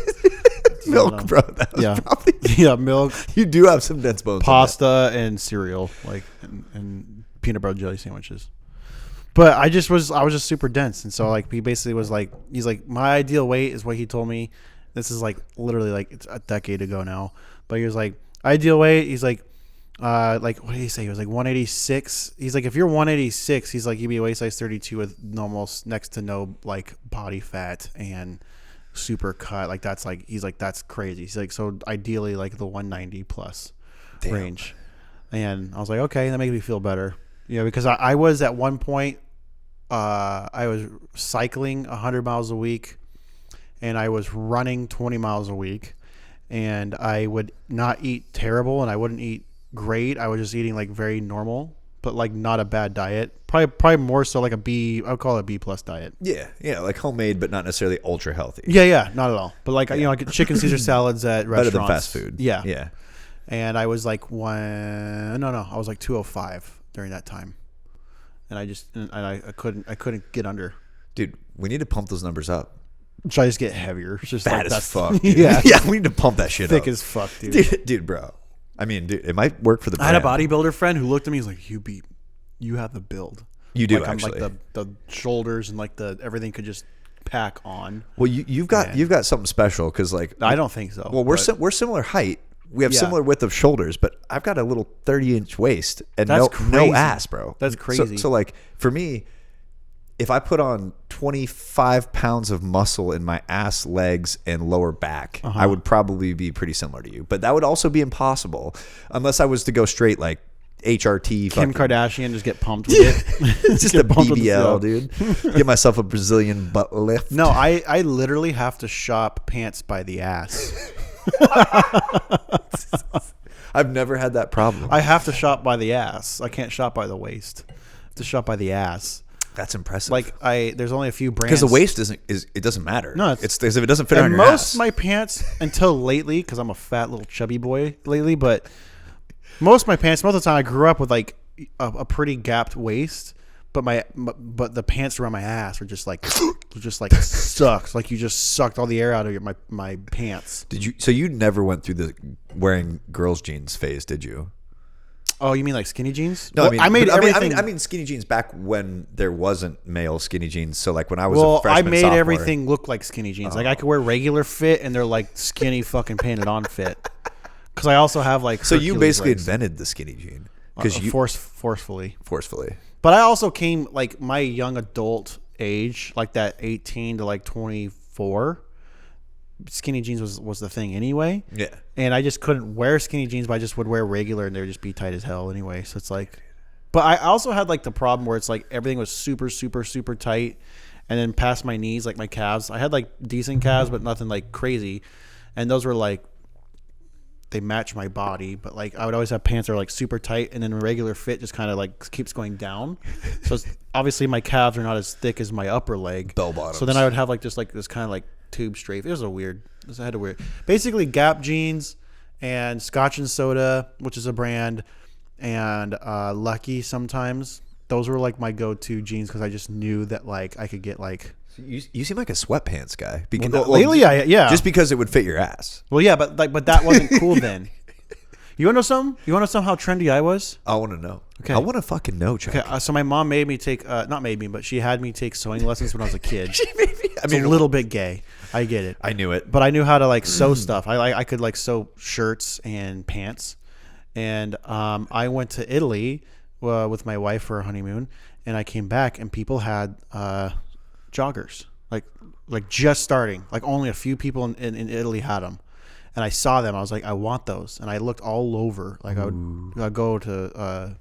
Milk, bro. That was probably milk. You do have some dense bones. Pasta and cereal, like and peanut butter jelly sandwiches. But I was just super dense, and so like he basically was like, he's like, my ideal weight is what he told me. This is like literally like it's a decade ago now. But he was like, ideal weight. He's like what did he say? He was like 186. He's like, if you're 186, he's like, you'd be a waist size 32 with almost next to no like body fat and super cut. Like that's like, he's like, that's crazy. He's like, so ideally like the 190 plus range. And I was like, okay, that makes me feel better. Because I was at one point, I was cycling 100 miles a week, and I was running 20 miles a week, and I would not eat terrible, and I wouldn't eat great. I was just eating like very normal, but like not a bad diet. Probably more so like I would call it a B plus diet. Yeah, like homemade, but not necessarly ultra healthy. Yeah, not at all. But like I get chicken Caesar salads at restaurants. Better than fast food. Yeah. And I was like I was like 205 during that time, and I couldn't get under. Dude, we need to pump those numbers up. Should I just get heavier? It's just bad like as fuck. Dude. Yeah, we need to pump that shit thick up. as fuck, dude. Dude, bro. I mean, dude, it might work for the brand. I had a bodybuilder friend who looked at me. He's like, you have the build. You do, like, actually. I'm like the shoulders and like everything could just pack on. Well, you've got something special because like I don't think so. Well, we're similar height. We have similar width of shoulders, but I've got a little 30-inch waist and no ass, bro. That's crazy. So like for me, if I put on 25 pounds of muscle in my ass, legs, and lower back, I would probably be pretty similar to you. But that would also be impossible unless I was to go straight like HRT. Kim Kardashian, just get pumped with it. It's just a BBL, dude. Get myself a Brazilian butt lift. No, I literally have to shop pants by the ass. I've never had that problem. I have to shop by the ass. I can't shop by the waist. I have to shop by the ass. That's impressive. Like there's only a few brands because the waist it doesn't matter. No, it's as if it doesn't fit on your most ass. of my pants until lately, because I'm a fat little chubby boy lately, but most of my pants, most of the time, I grew up with like a pretty gapped waist, but the pants around my ass were just like sucked. Like you just sucked all the air out of my pants. Did you? So you never went through the wearing girls' jeans phase, did you? Oh, you mean like skinny jeans? No, Well, I made but everything. I mean skinny jeans back when there wasn't male skinny jeans. So like when I was Well, a freshman, I made sophomore, everything look like skinny jeans. Like I could wear regular fit, and they're like skinny fucking painted on fit. Because I also have like. So you Hercules basically legs. invented the skinny jean because you forcefully. But I also came like my young adult age, like that 18 to like 24. Skinny jeans was the thing anyway. Yeah. And I just couldn't wear skinny jeans, but I just would wear regular, and they would just be tight as hell anyway. So it's like, but I also had like the problem where it's like everything was super, super, super tight, and then past my knees, like my calves. I had like decent calves, but nothing like crazy, and those were like they match my body. But like I would always have pants that are like super tight, and then regular fit just kind of like keeps going down. So it's, obviously my calves are not as thick as my upper leg. Bell bottoms. So then I would have like just like this kind of like tube strafe. It was a weird. I had a weird. Basically, Gap jeans and Scotch and Soda, which is a brand, and Lucky sometimes. Those were like my go-to jeans because I just knew that like I could get like. You seem like a sweatpants guy. Because, Lately, yeah. Just because it would fit your ass. Well, yeah, but that wasn't cool then. You want to know something? You want to know how trendy I was? I want to know. Okay. I want to fucking know, Chuck. Okay, so my mom made me take, not made me, but she had me take sewing lessons when I was a kid. She made me. It's a little bit gay. I get it. I knew it. But I knew how to like sew stuff. I could like sew shirts and pants. And I went to Italy with my wife for a honeymoon, and I came back and people had joggers, like just starting. Like only a few people in Italy had them. And I saw them. I was like, I want those. And I looked all over. Like I'd go to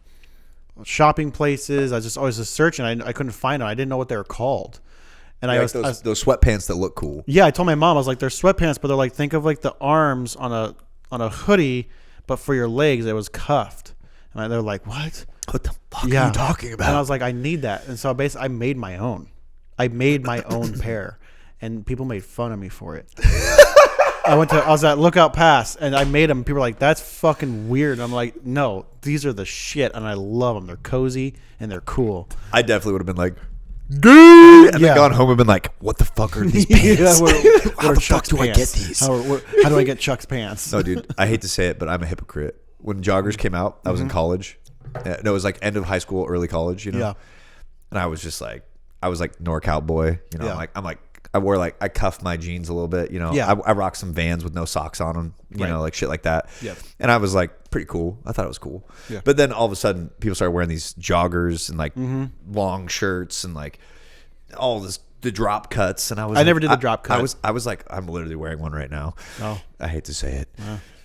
shopping places. I was just always just searching. I couldn't find them. I didn't know what they were called. And Like those sweatpants that look cool. yeah, I told my mom, I was like, they're sweatpants, but they're like, think of like the arms on a hoodie, but for your legs it was cuffed. And they're like, what? What the fuck are you talking about? And I was like, I need that. And so basically I made my own. I made my own pair, and people made fun of me for it. I was at Lookout Pass, and I made them. People were like, that's fucking weird. And I'm like, no, these are the shit, and I love them. They're cozy, and they're cool. I definitely would have been like, dude, and Yeah. then gone home and been like, what the fuck are these pants? How the fuck do I get these? How do I get Chuck's pants? No, dude, I hate to say it, but I'm a hypocrite. When joggers came out, I was in college. No, it was like end of high school, early college, you know? Yeah. And I was just like, I was like NorCal boy, you know? Yeah. I cuffed my jeans a little bit, you know? Yeah. I rocked some Vans with no socks on them, you know, like shit like that. Yep. And I was like, pretty cool. I thought it was cool. Yeah. But then all of a sudden, people started wearing these joggers and like long shirts and like all this, the drop cuts. And I never did the drop cut. I was like, I'm literally wearing one right now. Oh. I hate to say it.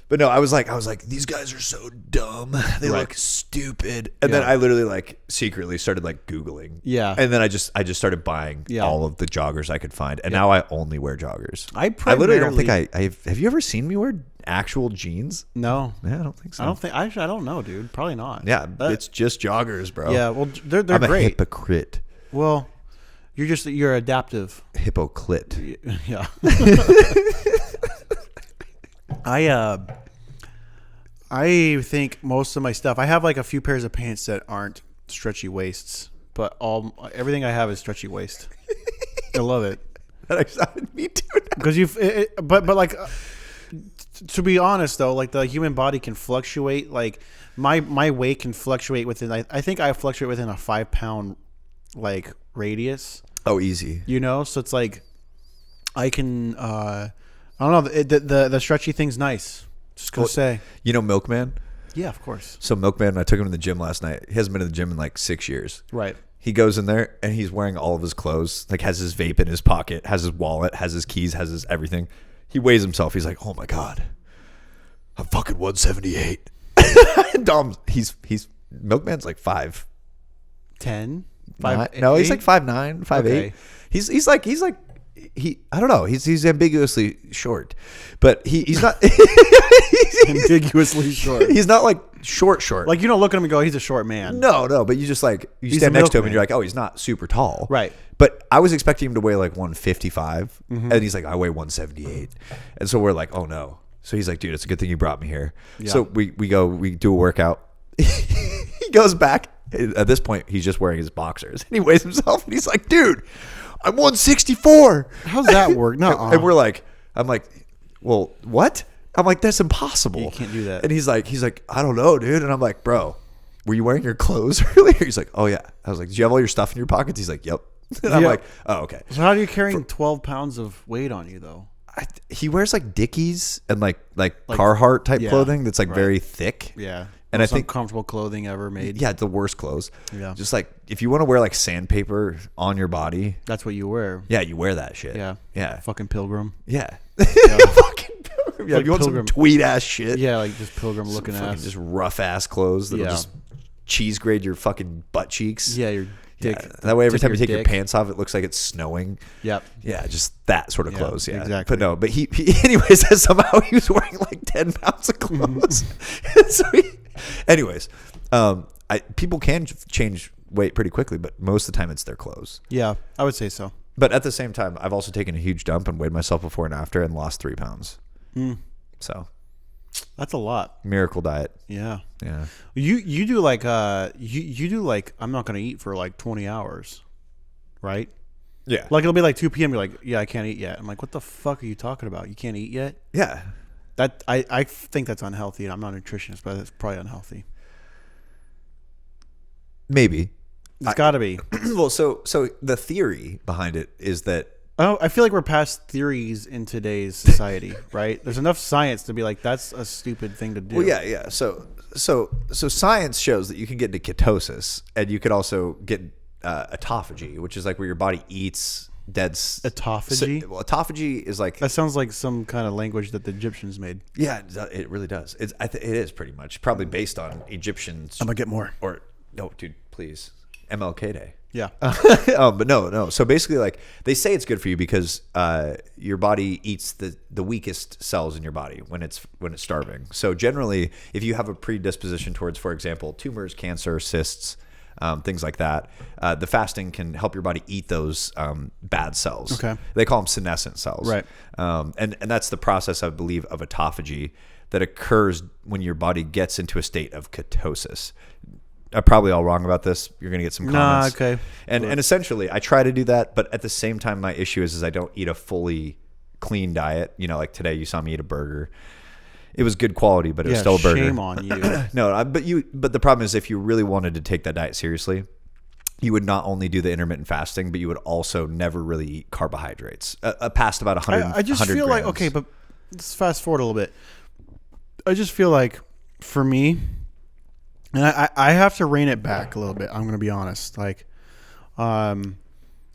But no, I was like, these guys are so dumb. They look stupid. And then I literally like secretly started like Googling. Yeah. And then I just started buying all of the joggers I could find. And now I only wear joggers. I literally don't think have you ever seen me wear actual jeans? No. Yeah, I don't think so. I don't know, dude. Probably not. Yeah, it's just joggers, bro. Yeah, well, they're I'm a great. hypocrite. Well, you're adaptive. Hypoclit. Yeah. I think most of my stuff. I have like a few pairs of pants that aren't stretchy waists, but everything I have is stretchy waist. I love it. That excited me too. Because but like, to be honest though, like the human body can fluctuate. Like my weight can fluctuate within. I think I fluctuate within a 5-pound like radius. Oh, easy. You know, so it's like I can. I don't know. The stretchy thing's nice. Just gonna say. You know Milkman? Yeah, of course. So Milkman, I took him to the gym last night. He hasn't been to the gym in like 6 years. Right. He goes in there and he's wearing all of his clothes, like has his vape in his pocket, has his wallet, has his keys, has his everything. He weighs himself. He's like, oh my God, I'm fucking 178. Dom, he's Milkman's like 5'10". 10? No, he's like 5'9", 5'8". Okay. He's like I don't know. He's ambiguously short, but he's not Ambiguously short. He's not like short. Like you don't look at him and go, he's a short man. No, but you just like you He's stand a next to him milkman. and you're like, oh, he's not super tall, Right. But I was expecting him to weigh like 155, and he's like, I weigh 178, and so we're like, oh no. So he's like, dude, it's a good thing you brought me here. Yeah. So we do a workout. He goes back. At this point, he's just wearing his boxers, and he weighs himself, and he's like, dude, I'm 164. How's that work? No. And we're like, I'm like, well, what? I'm like, that's impossible. You can't do that. And he's like, I don't know, dude. And I'm like, bro, were you wearing your clothes earlier? He's like, oh yeah. I was like, did you have all your stuff in your pockets? He's like, yep. And I'm Yeah. like, oh, okay. So how are you carrying 12 pounds of weight on you though? He wears like Dickies and like Carhartt type yeah, clothing that's like right. very thick. Yeah. And I think comfortable clothing ever made. Yeah, the worst clothes. Yeah. Just like if you want to wear like sandpaper on your body, That's what you wear. yeah, you wear that shit. Yeah. Yeah. Fucking pilgrim. Yeah. Fucking pilgrim. Yeah, Like if you want pilgrim. some tweed ass shit. Yeah, like just pilgrim looking Fucking ass. just rough ass clothes that'll Yeah. just cheese grade your fucking butt cheeks. Yeah, your dick. Yeah. That way every tip time of you take your dick. pants off, it looks like it's snowing. Yep. Yeah, just that sort of Yeah, clothes. Yeah, exactly. But no, but he anyways, somehow he was wearing like 10 pounds of clothes. So anyways, people can change weight pretty quickly, but most of the time it's their clothes. Yeah, I would say so. But at the same time, I've also taken a huge dump and weighed myself before and after and lost 3 pounds. So That's a lot. miracle diet. Yeah. Yeah. You do like you do like I'm not gonna eat for like 20 hours, right? Yeah. Like it'll be like 2 p.m. You're like, yeah, I can't eat yet. I'm like, what the fuck are you talking about? You can't eat yet? Yeah. That I think that's unhealthy, and I'm not a nutritionist, but it's probably unhealthy. Maybe. It's got to be. Well, so the theory behind it is that Oh, I feel like we're past theories in today's society, right? There's enough science to be like, that's a stupid thing to do. well, yeah. So science shows that you can get into ketosis, and you could also get autophagy, which is like where your body eats dead. Autophagy? Well, autophagy is like That sounds like some kind of language that the Egyptians made. yeah, it really does. It is pretty much probably based on Egyptians. I'm gonna get more. Or no, dude, please, MLK Day. Yeah. But no. So basically, like they say it's good for you because your body eats the weakest cells in your body when it's starving. So generally, if you have a predisposition towards, for example, tumors, cancer, cysts, things like that, the fasting can help your body eat those bad cells. Okay. They call them senescent cells. Right. And that's the process, I believe, of autophagy that occurs when your body gets into a state of ketosis. I'm probably all wrong about this. You're going to get some comments. okay. And essentially, I try to do that, but at the same time, my issue is I don't eat a fully clean diet. You know, like today, you saw me eat a burger. It was good quality, but it was still a burger. Shame on you. No, but the problem is, if you really wanted to take that diet seriously, you would not only do the intermittent fasting, but you would also never really eat carbohydrates past about 100. I just 100 feel like, grams. okay, but let's fast forward a little bit. I just feel like for me, and I have to rein it back a little bit. I'm going to be honest. Like, and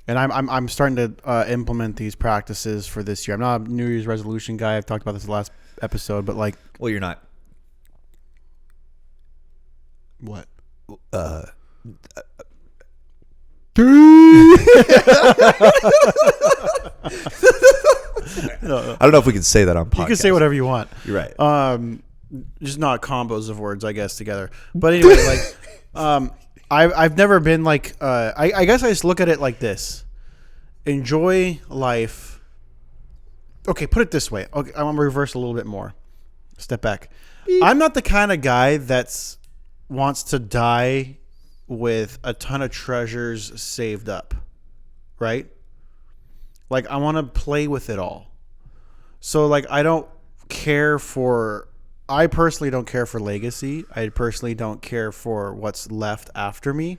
I'm starting to implement these practices for this year. I'm not a New Year's resolution guy. I've talked about this last episode, but like, Well, you're not. what? I don't know if we can say that on podcast. You can say whatever you want. You're right. Just not combos of words, I guess, together. But anyway, like, I've never been like, I guess I just look at it like this: enjoy life. Okay, put it this way. Okay, I'm gonna reverse a little bit more. Step back. I'm not the kind of guy that's wants to die with a ton of treasures saved up, right? Like, I want to play with it all. So, like, I personally don't care for legacy. I personally don't care for what's left after me.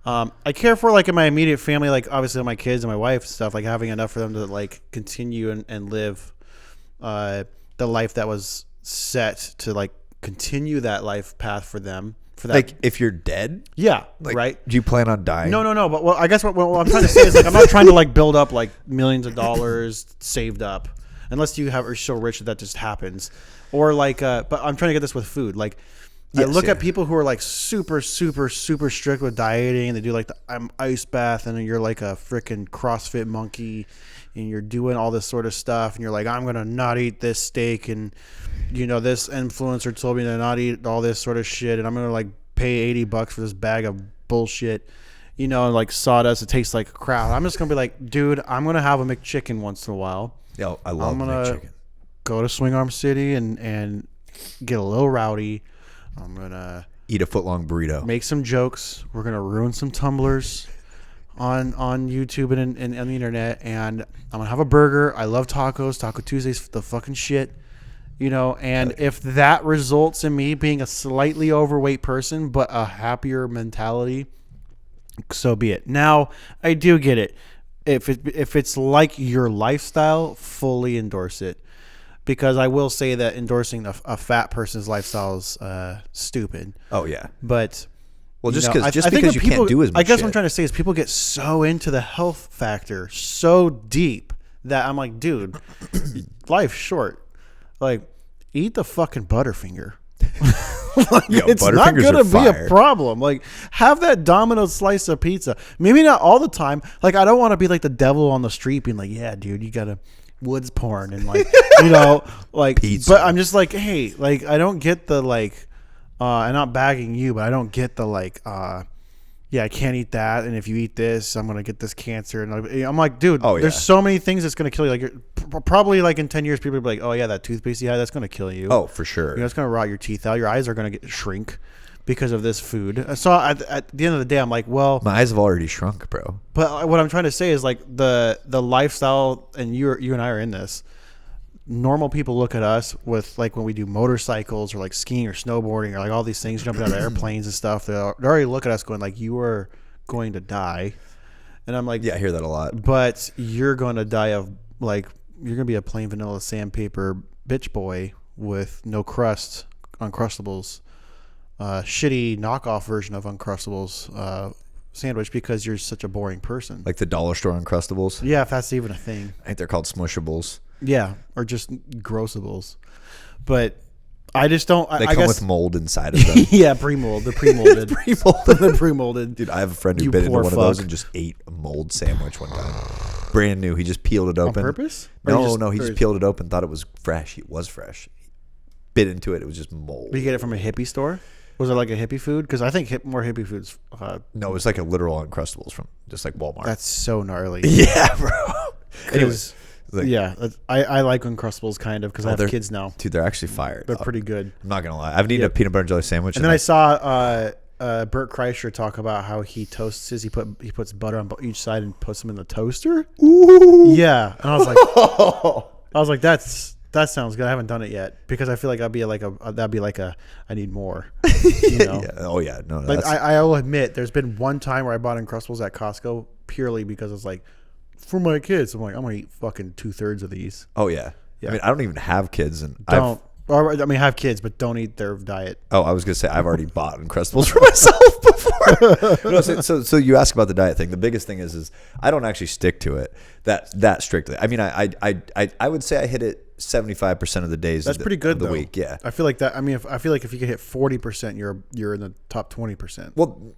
I care for, like, in my immediate family, like, obviously my kids and my wife and stuff, like, having enough for them to, like, continue and live the life that was set to, like, continue that life path for them. For that. Like, if you're dead, Yeah, like, right? do you plan on dying? No. But well, I guess what I'm trying to say is, like, I'm not trying to, like, build up like millions of dollars saved up, unless you are so rich that just happens, or like. But I'm trying to get this with food. Like, I Yes, look yeah. at people who are like super strict with dieting, and they do like the ice bath, and then you're like a freaking CrossFit monkey, and you're doing all this sort of stuff, and you're like, I'm gonna not eat this steak, and you know, this influencer told me to not eat all this sort of shit, and I'm gonna like pay $80 for this bag of bullshit, you know, like sawdust. It tastes like crap. I'm just gonna be like, dude, I'm gonna have a McChicken once in a while. Yo, I love I'm gonna McChicken. go to Swing Arm City and get a little rowdy. I'm gonna Eat a foot-long burrito. make some jokes. We're gonna ruin some tumblers on YouTube and on the internet, and I'm gonna have a burger. I love tacos. Taco Tuesday's the fucking shit. You know, and if that results in me being a slightly overweight person but a happier mentality, so be it. Now, I do get it. If it's like your lifestyle, fully endorse it. Because I will say that endorsing a fat person's lifestyle is stupid. Oh yeah. But Well, just I because think that you people, can't do as much. I guess shit. what I'm trying to say is people get so into the health factor so deep that I'm like, dude, life's short. Like, eat the fucking Butterfinger. Like, Yo, it's not Butterfingers gonna are be fire. a problem. Like, have that Domino's slice of pizza. Maybe not all the time. Like, I don't want to be like the devil on the street being like, yeah, dude, you gotta woods porn and like, you know, like Pizza. But I'm just like, hey, like, I don't get the like, I'm not bagging you, but I don't get the like, yeah, I can't eat that, and if you eat this, I'm gonna get this cancer. And I'm like, dude, there's so many things that's gonna kill you. Like, probably like in 10 years, people will be like, oh yeah, that toothpaste you had, that's gonna kill you. Oh, for sure. You know, it's gonna rot your teeth out. Your eyes are gonna shrink because of this food. So at the end of the day, I'm like, well, My eyes have already shrunk, bro. but what I'm trying to say is like the lifestyle, and you and I are in this. Normal people look at us with like when we do motorcycles or like skiing or snowboarding or like all these things, jumping out of airplanes and stuff. They already look at us going like, you are going to die. And I'm like, Yeah, I hear that a lot. but you're going to die of like, you're going to be a plain vanilla sandpaper bitch boy with no crust, Uncrustables, shitty knockoff version of Uncrustables sandwich because you're such a boring person. Like the dollar store Uncrustables. Yeah, if that's even a thing. I think they're called Smushables. Yeah, or just grossables. But I just don't. They I come guess, with mold inside of them. yeah, pre-mold. The pre-molded. The pre-molded. Dude, I have a friend who You bit into poor one of those fuck. and just ate a mold sandwich one time. Brand new. He just peeled it On open. purpose? Or No, he or just peeled it open, thought it was fresh. It was fresh. Bit into it. It was just mold. Did you get it from a hippie store? Was it like a hippie food? Because I think more hippie foods. No, it was like a literal Uncrustables from just like Walmart. That's so gnarly. Yeah, bro. Anyways. Like, Yeah, I like Uncrustables kind of because I have they're- kids now. Dude, they're actually fired. They're pretty good. I'm not going to lie. I've eaten a peanut butter and jelly sandwich. And then I saw Bert Kreischer talk about how he toasts his. He puts butter on each side and puts them in the toaster. Ooh. Yeah, and I was like, that sounds good. I haven't done it yet because I feel like that'd be like a I need more. You know? Yeah. Oh, yeah. No, Like that's, I will admit, there's been one time where I bought Uncrustables at Costco purely because it's like for my kids. I'm like, I'm gonna eat fucking 2/3 of these. oh, yeah. Yeah. I mean, I don't even have kids. And Don't. Or, I mean, have kids, but don't eat their diet. I was going to say, I've already bought Uncrustables for myself before. No, so you ask about the diet thing. The biggest thing is I don't actually stick to it that strictly. I mean, I would say I hit it 75% of the days. That's pretty good of the though. week. Yeah. I feel like that. I mean, I feel like if you could hit 40%, you're in the top 20%. Well,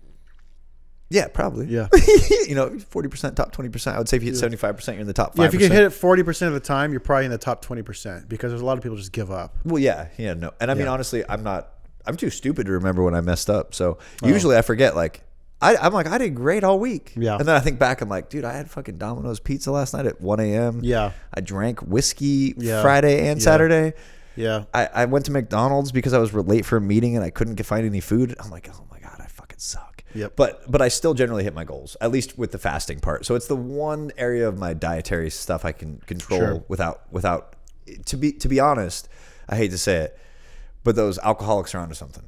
yeah, probably. Yeah. 40% top 20%. I would say if you hit 75%, you're in the top 5%. Yeah, if you can hit it 40% of the time, you're probably in the top 20% because there's a lot of people just give up. Well, yeah, no. And I mean, Yeah. honestly, I'm too stupid to remember when I messed up. So usually I forget, like, I'm like, I did great all week. Yeah. And then I think back, I'm like, dude, I had fucking Domino's pizza last night at 1 a.m. Yeah. I drank whiskey Yeah. Friday and Yeah. Saturday. Yeah. I went to McDonald's because I was late for a meeting and I couldn't find any food. I'm like, oh my God, I fucking suck. Yep. But I still generally hit my goals, at least with the fasting part. So it's the one area of my dietary stuff I can control Sure. without to be honest, I hate to say it, but those alcoholics are onto something.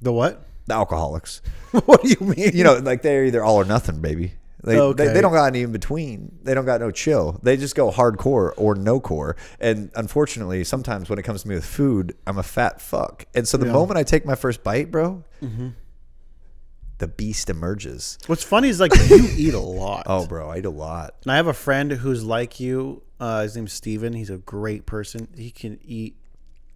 The what? The alcoholics. What do you mean? Like they're either all or nothing, baby. They don't got any in between. They don't got no chill. They just go hardcore or no core. And unfortunately, sometimes when it comes to me with food, I'm a fat fuck. And so the moment I take my first bite, bro, the beast emerges. What's funny is like you eat a lot. Oh, bro, I eat a lot. And I have a friend who's like you. His name's Steven. He's a great person. He can eat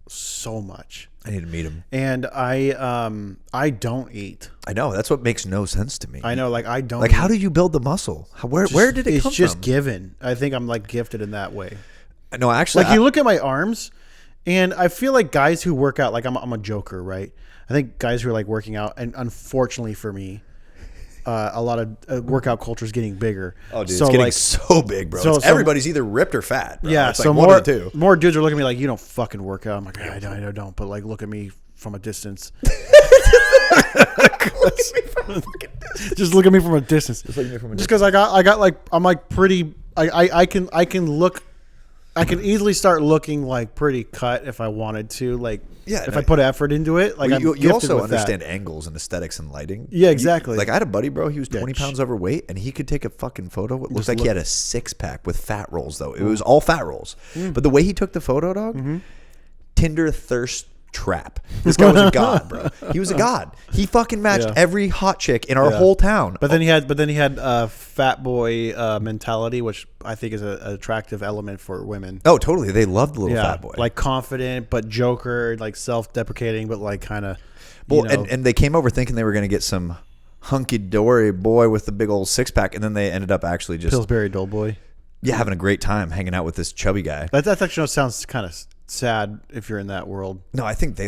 so much. I need to meet him. And I don't eat. I know. That's what makes no sense to me. I know, like I don't. Like, how do you build the muscle? Where did it come from? It's just given. I think I'm like gifted in that way. No, actually, Like you look at my arms, and I feel like guys who work out, like I'm a joker, right? I think guys who are like working out, and unfortunately for me, a lot of workout culture is getting bigger. oh, dude, so it's getting like, so big, bro. so- Everybody's either ripped or fat. Bro. yeah. It's So like one more of the two. more dudes are looking at me like, you don't fucking work out. I'm like, I don't. But like, look at me from a distance. Just look at me from a distance. Just because I got like I'm like pretty. I can look I could easily start looking like pretty cut if I wanted to. Like, Yeah, if no, I put effort into it, like Well, I'm you gifted also with that. understand angles and aesthetics and lighting. Yeah, exactly. Like I had a buddy, bro. He was 20 Yeah. pounds overweight, and he could take a fucking photo. It looks like he look- had a 6-pack with fat rolls, though. It was all fat rolls. But the way he took the photo, dog, Tinder thirst trap. This guy was a god, bro. He was a god. He fucking matched Yeah. every hot chick in our Yeah. whole town. But then he had fat boy mentality, which I think is an attractive element for women. Oh, totally. They loved the little fat boy. like confident but joker, like self-deprecating, but like kind of. Well, and they came over thinking they were going to get some hunky-dory boy with the big old 6-pack, and then they ended up actually just Pillsbury Doughboy. having a great time hanging out with this chubby guy. That actually sounds kind of sad if you're in that world. No, I think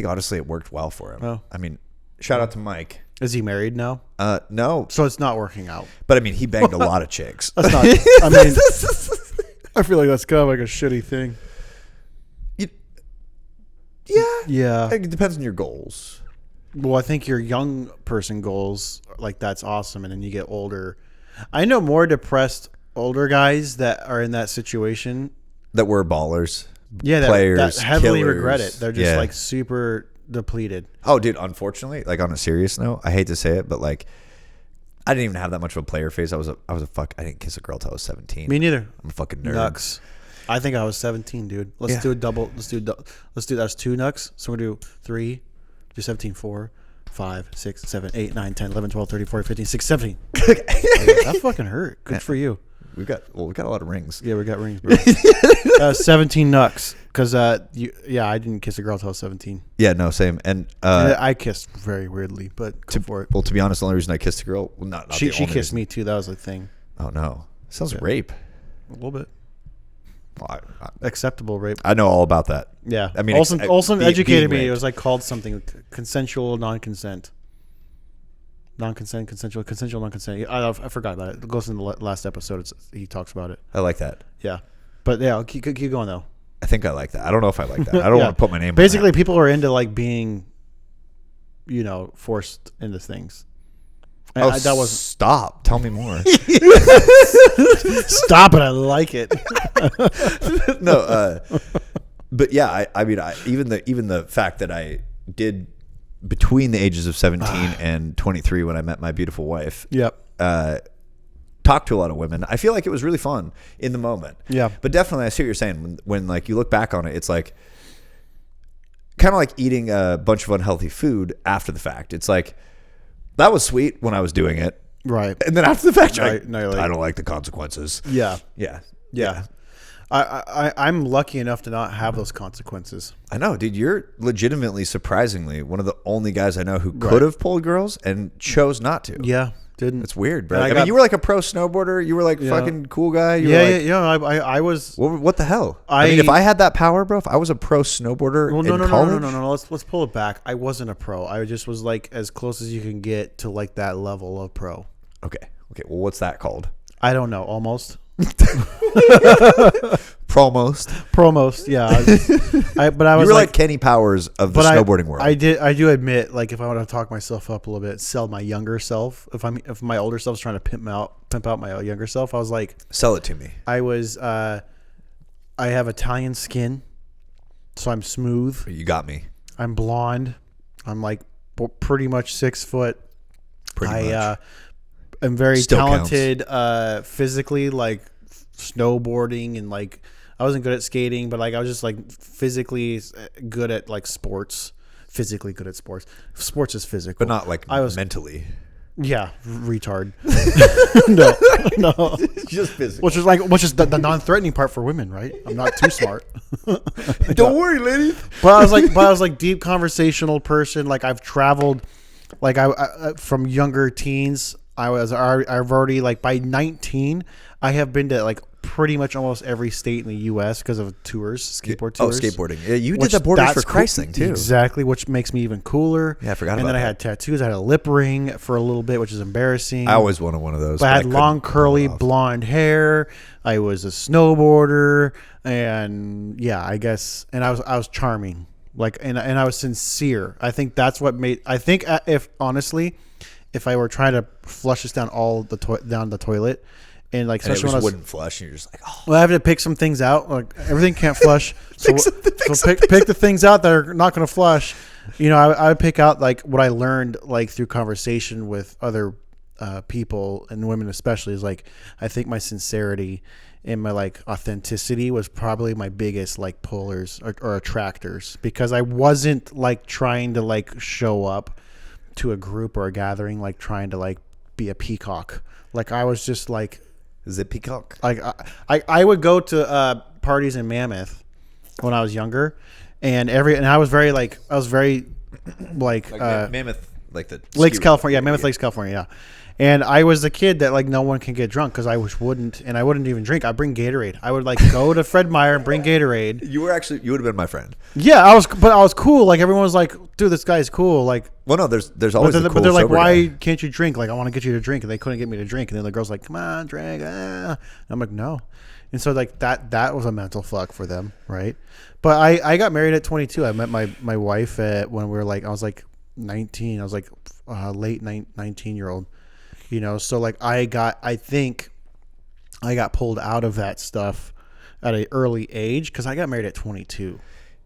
honestly it worked well for him. Oh. I mean, shout out to Mike. Is he married now? No, So it's not working out. but I mean, he banged a lot of chicks. That's not. I mean, I feel like that's kind of like a shitty thing. Yeah, Yeah. it depends on your goals. Well, I think your young person goals, like that's awesome, and then you get older. I know more depressed older guys that are in that situation. That were ballers. Yeah, players, that heavily killers. regret it. They're just Yeah. like super depleted. Oh, dude, unfortunately, like on a serious note, I hate to say it, but like, I didn't even have that much of a player face. I didn't kiss a girl till I was 17. Me neither. I'm a fucking nerd. Nux. I think I was 17, dude. Let's Yeah. do a double. Let's do that's 2 nux. So we're going to do 3, do 17, 4, 5, 6, 7, 8, 9, 10, 11, 12, 13, 14, 15, 16, 17. That fucking hurt. Good for you. We got a lot of rings. Yeah, we got rings, bro. 17 nux. Because, I didn't kiss a girl till I was 17. Yeah, no, same. And I kissed very weirdly, but go for it. well, to be honest, the only reason I kissed a girl, well, not She the only kissed reason. me too. That was a thing. Oh no, sounds rape. A little bit. Well, Acceptable rape. I know all about that. Yeah. I mean, Olson educated me. being It was like called something consensual non-consent. Non-consent, consensual non-consent. I forgot about it. It goes in the last episode. He talks about it. I like that. Yeah. But yeah, keep going though. I think I like that. I don't know if I like that. I don't Yeah. want to put my name. Basically, on that. people are into like being, forced into things. Oh, That was stop. Tell me more. stop it. I like it. No, but yeah, I mean, even the fact that I did between the ages of 17 and 23 when I met my beautiful wife. Yep. Talked to a lot of women. I feel like it was really fun in the moment. Yeah. But definitely, I see what you're saying. When like you look back on it, it's like kind of like eating a bunch of unhealthy food after the fact. It's like that was sweet when I was doing it, Right. and then after the fact, you're Right. like, No, you're like- I don't like the consequences. Yeah. Yeah. Yeah. I'm lucky enough to not have those consequences. I know, dude. You're legitimately, surprisingly, one of the only guys I know who could have pulled girls and chose not to. Yeah. Didn't. It's weird, bro. And I mean, you were like a pro snowboarder. You were like fucking cool guy. You were like, I was. What the hell? I mean, if I had that power, bro, if I was a pro snowboarder in college, No. Let's pull it back. I wasn't a pro. I just was like as close as you can get to like that level of pro. Okay. Well, what's that called? I don't know. Almost. Promost. Yeah. But I You was were like Kenny Powers of the snowboarding world. I do admit, like, if I want to talk myself up a little bit, sell my younger self. If my older self's trying to pimp out my younger self, I was like, Sell it to me. I have Italian skin, so I'm smooth. You got me. I'm blonde. I'm like pretty much 6 foot. Pretty much. I'm very Still talented physically, like snowboarding, and like I wasn't good at skating, but like I was just like physically good at like sports. Physically good at sports. Sports is physical, But not like I was mentally. Yeah, retard. no, Just physical. which is the non-threatening part for women, right? I'm not too smart. Don't worry, lady. But I was like deep conversational person. Like I've traveled, like I from younger teens. I've already like by 19, I have been to like pretty much almost every state in the U.S. because of tours, skateboard tours. Oh, skateboarding. Yeah, you did Which the Borders for that's Christ cool. thing too. Exactly, which makes me even cooler. Yeah, I forgot and about then I that. had tattoos. I had a lip ring for a little bit, which is embarrassing. I always wanted one of those. But I had couldn't long pull it curly off. blonde hair. I was a snowboarder, and yeah, I guess, and I was charming, like, and I was sincere. I think that's what made. I think if honestly, if I were trying to flush this down down the toilet, And like, And it especially when I just was, wouldn't flush, and you're just like, oh, well, I have to pick some things out. Like everything can't flush. So pick the things out that are not going to flush. You know, I would pick out like what I learned like through conversation with other people and women especially is like, I think my sincerity and my like authenticity was probably my biggest like pullers or attractors, because I wasn't like trying to like show up to a group or a gathering like trying to like be a peacock. Like I was just like, is it peacock? like I would go to parties in Mammoth when I was younger, and I was very like Mammoth, like the Lakes, ski California. Yeah, resort. Mammoth Lakes, California. Yeah. And I was the kid that like no one can get drunk because I wouldn't even drink. I'd bring Gatorade. I would like go to Fred Meyer and bring Gatorade. You would have been my friend. Yeah, I was cool. Like everyone was like, dude, this guy's cool. Like, Well, no, there's always but the cool they're like, sober why guy. can't you drink? Like, I want to get you to drink, and they couldn't get me to drink. And then the girl's like, come on, drink. Ah. And I'm like, no. And so like that was a mental fuck for them, right? But I got married at 22. I met my wife at when we were like, I was like 19. I was like late 19-year-old. You know, so like I think I got pulled out of that stuff at an early age because I got married at 22.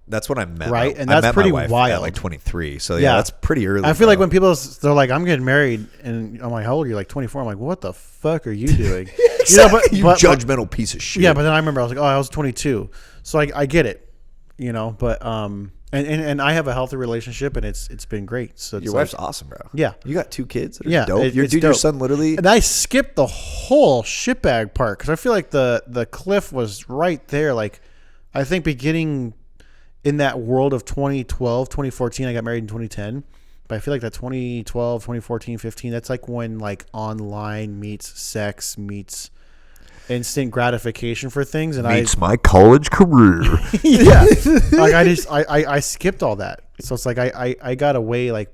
That's when I met. Right, my, and I that's met pretty my wife wild. At like 23. So Yeah. that's pretty early. I feel like bro. when people they're like, I'm getting married, and I'm like, how old are you? Like 24. I'm like, what the fuck are you doing? Exactly. You know, You judgmental piece of shit. Yeah, but then I remember I was like, oh, I was 22. So I get it, you know. But and I have a healthy relationship, and it's been great. So it's Your like, wife's awesome, bro. Yeah. You got 2 kids that are Yeah, dope. it's Your dope. son literally. And I skipped the whole shitbag part because I feel like the cliff was right there. Like, I think beginning in that world of 2012, 2014, I got married in 2010. But I feel like that 2012, 2014, 15, that's like when like online meets sex meets instant gratification for things. And my college career. yeah, like I skipped all that. So it's like I got away like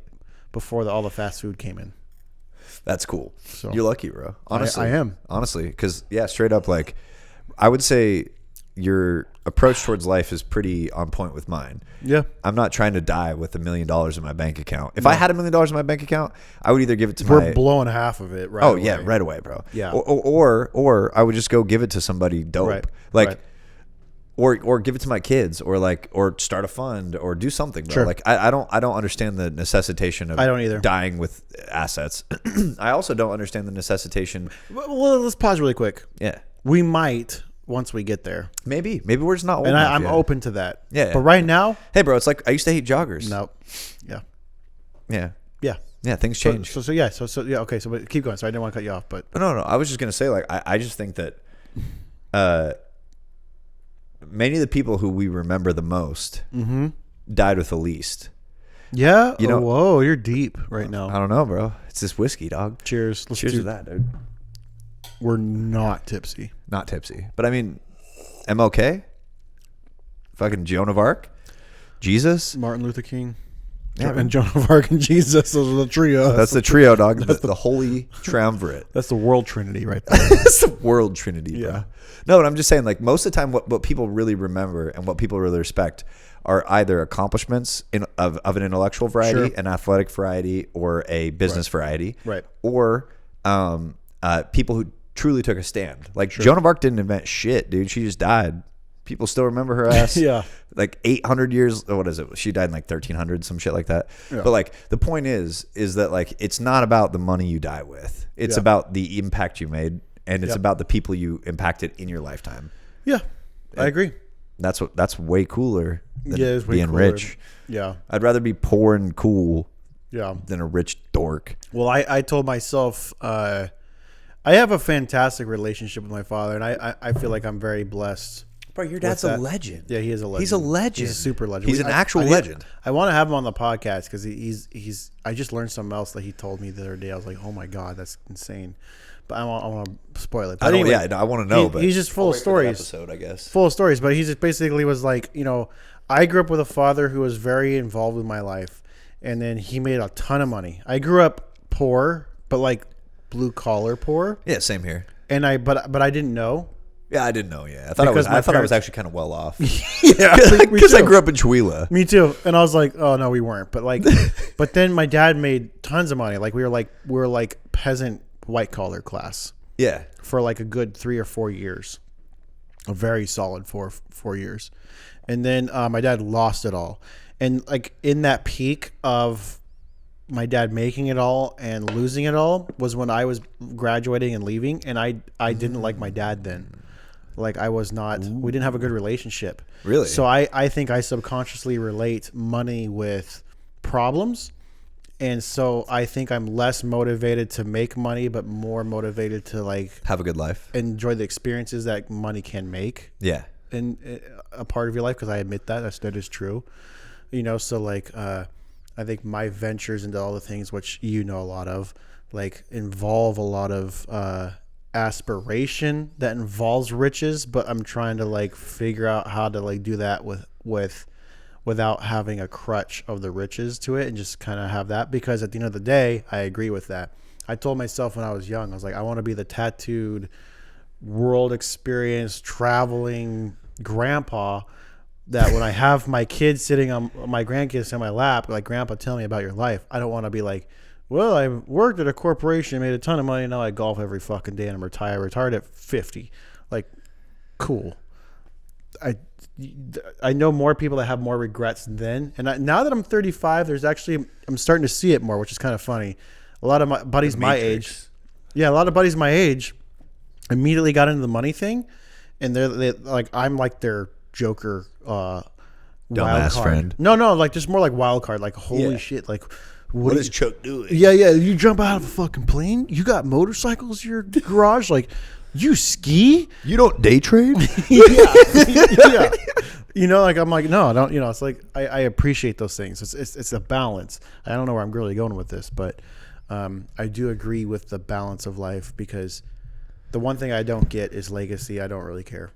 before all the fast food came in. That's cool. So You're lucky, bro. Honestly, I am. Honestly, because yeah, straight up, like I would say your approach towards life is pretty on point with mine. Yeah. I'm not trying to die with $1 million in my bank account. If I had $1 million in my bank account, I would either give it to We're blowing half of it right Oh away. yeah, right away, bro. Yeah. Or I would just go give it to somebody dope. Right, Like right. or give it to my kids, or start a fund, or do something, bro. Sure. Like I don't understand the necessitation of I don't either. dying with assets. I also don't understand the necessitation. Well, let's pause really quick. Yeah. We might once we get there, Maybe we're just not old and enough I'm yet. open to that. Yeah. But right now, Hey, bro, it's like I used to hate joggers. no. Yeah. Yeah. Yeah. Yeah, things change. So yeah. So yeah. Okay. So but keep going. So I didn't want to cut you off, but No. I was just gonna say, like, I just think that many of the people who we remember the most died with the least. yeah. You know- whoa, you're deep right now. I don't know, bro. It's this whiskey, dog. Cheers. Let's Cheers do to that, dude. We're not tipsy. Not tipsy, but I mean, MLK, fucking Joan of Arc, Jesus. Martin Luther King. Yeah, And Joan of Arc and Jesus. Those are the trio. That's the trio, dog. The holy triumvirate. That's the world trinity right there. That's the world trinity, bro. Yeah. No, but I'm just saying, like, most of the time, what people really remember and what people really respect are either accomplishments of an intellectual variety, Sure. an athletic variety, or a business variety, Right. Or people who truly took a stand. Like Joan of Arc didn't invent shit, dude. She just died. People still remember her ass. Yeah. Like 800 years. What is it? She died in like 1300, some shit like that. Yeah. But like the point is that like it's not about the money you die with. It's Yeah. about the impact you made, and it's Yep. about the people you impacted in your lifetime. Yeah. I agree. That's way cooler than Yeah, it's way being cooler. rich. Yeah. I'd rather be poor and cool Yeah. than a rich dork. Well, I told myself I have a fantastic relationship with my father, and I feel like I'm very blessed. Bro, your dad's a legend. Yeah, he is a legend. He's a legend. He's a super legend. He's an actual legend. I want to have him on the podcast because he's. I just learned something else that he told me the other day. I was like, oh my god, that's insane. But I want to spoil it. But I don't. anyway, Yeah, I want to know. But he's just full I'll of wait for the stories. episode, I guess. Full of stories, but he just basically was like, you know, I grew up with a father who was very involved with my life, and then he made a ton of money. I grew up poor, but like blue collar poor, Yeah, same here. and but I didn't know. Yeah, I didn't know. Yeah, I thought Because my I was parents- actually kind of well off. Yeah, Because I grew up in Chihuahua. Me too. And I was like, oh no, we weren't. But like, but then my dad made tons of money. Like we were like peasant white collar class. Yeah. for like a good 3 or 4 years, a very solid 4 years, and then my dad lost it all, and like in that peak of my dad making it all and losing it all was when I was graduating and leaving, and I didn't like my dad then. Like I was not. We didn't have a good relationship. Really? So I think I subconsciously relate money with problems. And so I think I'm less motivated to make money, but more motivated to like Have a good life. enjoy the experiences that money can make Yeah. in a part of your life. Because I admit that is true. So like I think my ventures into all the things which a lot of, like, involve a lot of aspiration that involves riches, but I'm trying to like figure out how to like do that without having a crutch of the riches to it, and just kind of have that, because at the end of the day, I agree with that. I told myself when I was young, I was like, I want to be the tattooed, world experience, traveling grandpa that when I have my kids sitting on my grandkids in my lap, like, Grandpa, tell me about your life. I don't want to be like, well, I worked at a corporation, made a ton of money, now I golf every fucking day and I'm retired at 50. Like, cool. I know more people that have more regrets than, and now that I'm 35, I'm starting to see it more, which is kind of funny. A lot of my buddies my age, a lot of buddies my age immediately got into the money thing, and they like, I'm like their Joker wild Dumbass card. friend. No, like just more like wild card. Like, holy shit, like What is Chuck doing? Yeah, you jump out of a fucking plane. You got motorcycles in your garage. Like, you ski? You don't day trade? Yeah. Like, I'm like, no, I don't. It's like I appreciate those things. It's a balance. I don't know where I'm really going with this, but I do agree with the balance of life, because the one thing I don't get is legacy. I don't really care.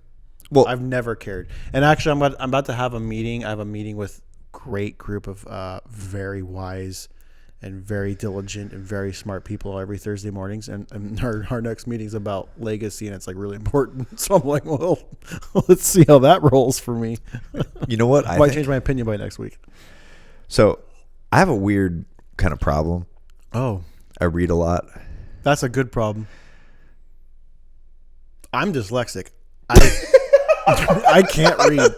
Well, I've never cared. And actually, I'm about to have a meeting. I have a meeting with a great group of very wise and very diligent and very smart people every Thursday mornings, and our next meeting's about legacy, and it's like really important. So I'm like, well, let's see how that rolls for me. you know what? I might change my opinion by next week. So I have a weird kind of problem. Oh, I read a lot. that's a good problem. I'm dyslexic. I can't read.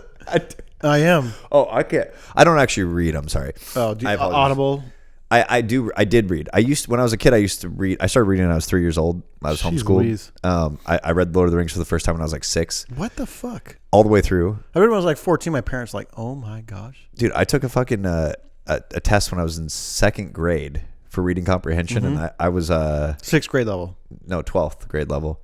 I am. Oh, I can't. I don't actually read. I'm sorry. Oh, I apologize. Audible. I did read. When I was a kid, I used to read. I started reading when I was 3 years old. I was Jeez homeschooled. Louise. I read Lord of the Rings for the first time when I was like 6, What the fuck? all the way through. I read when I was like 14. My parents were like, oh my gosh. Dude, I took a fucking a test when I was in 2nd grade for reading comprehension, and I was 6th grade level. no 12th grade level,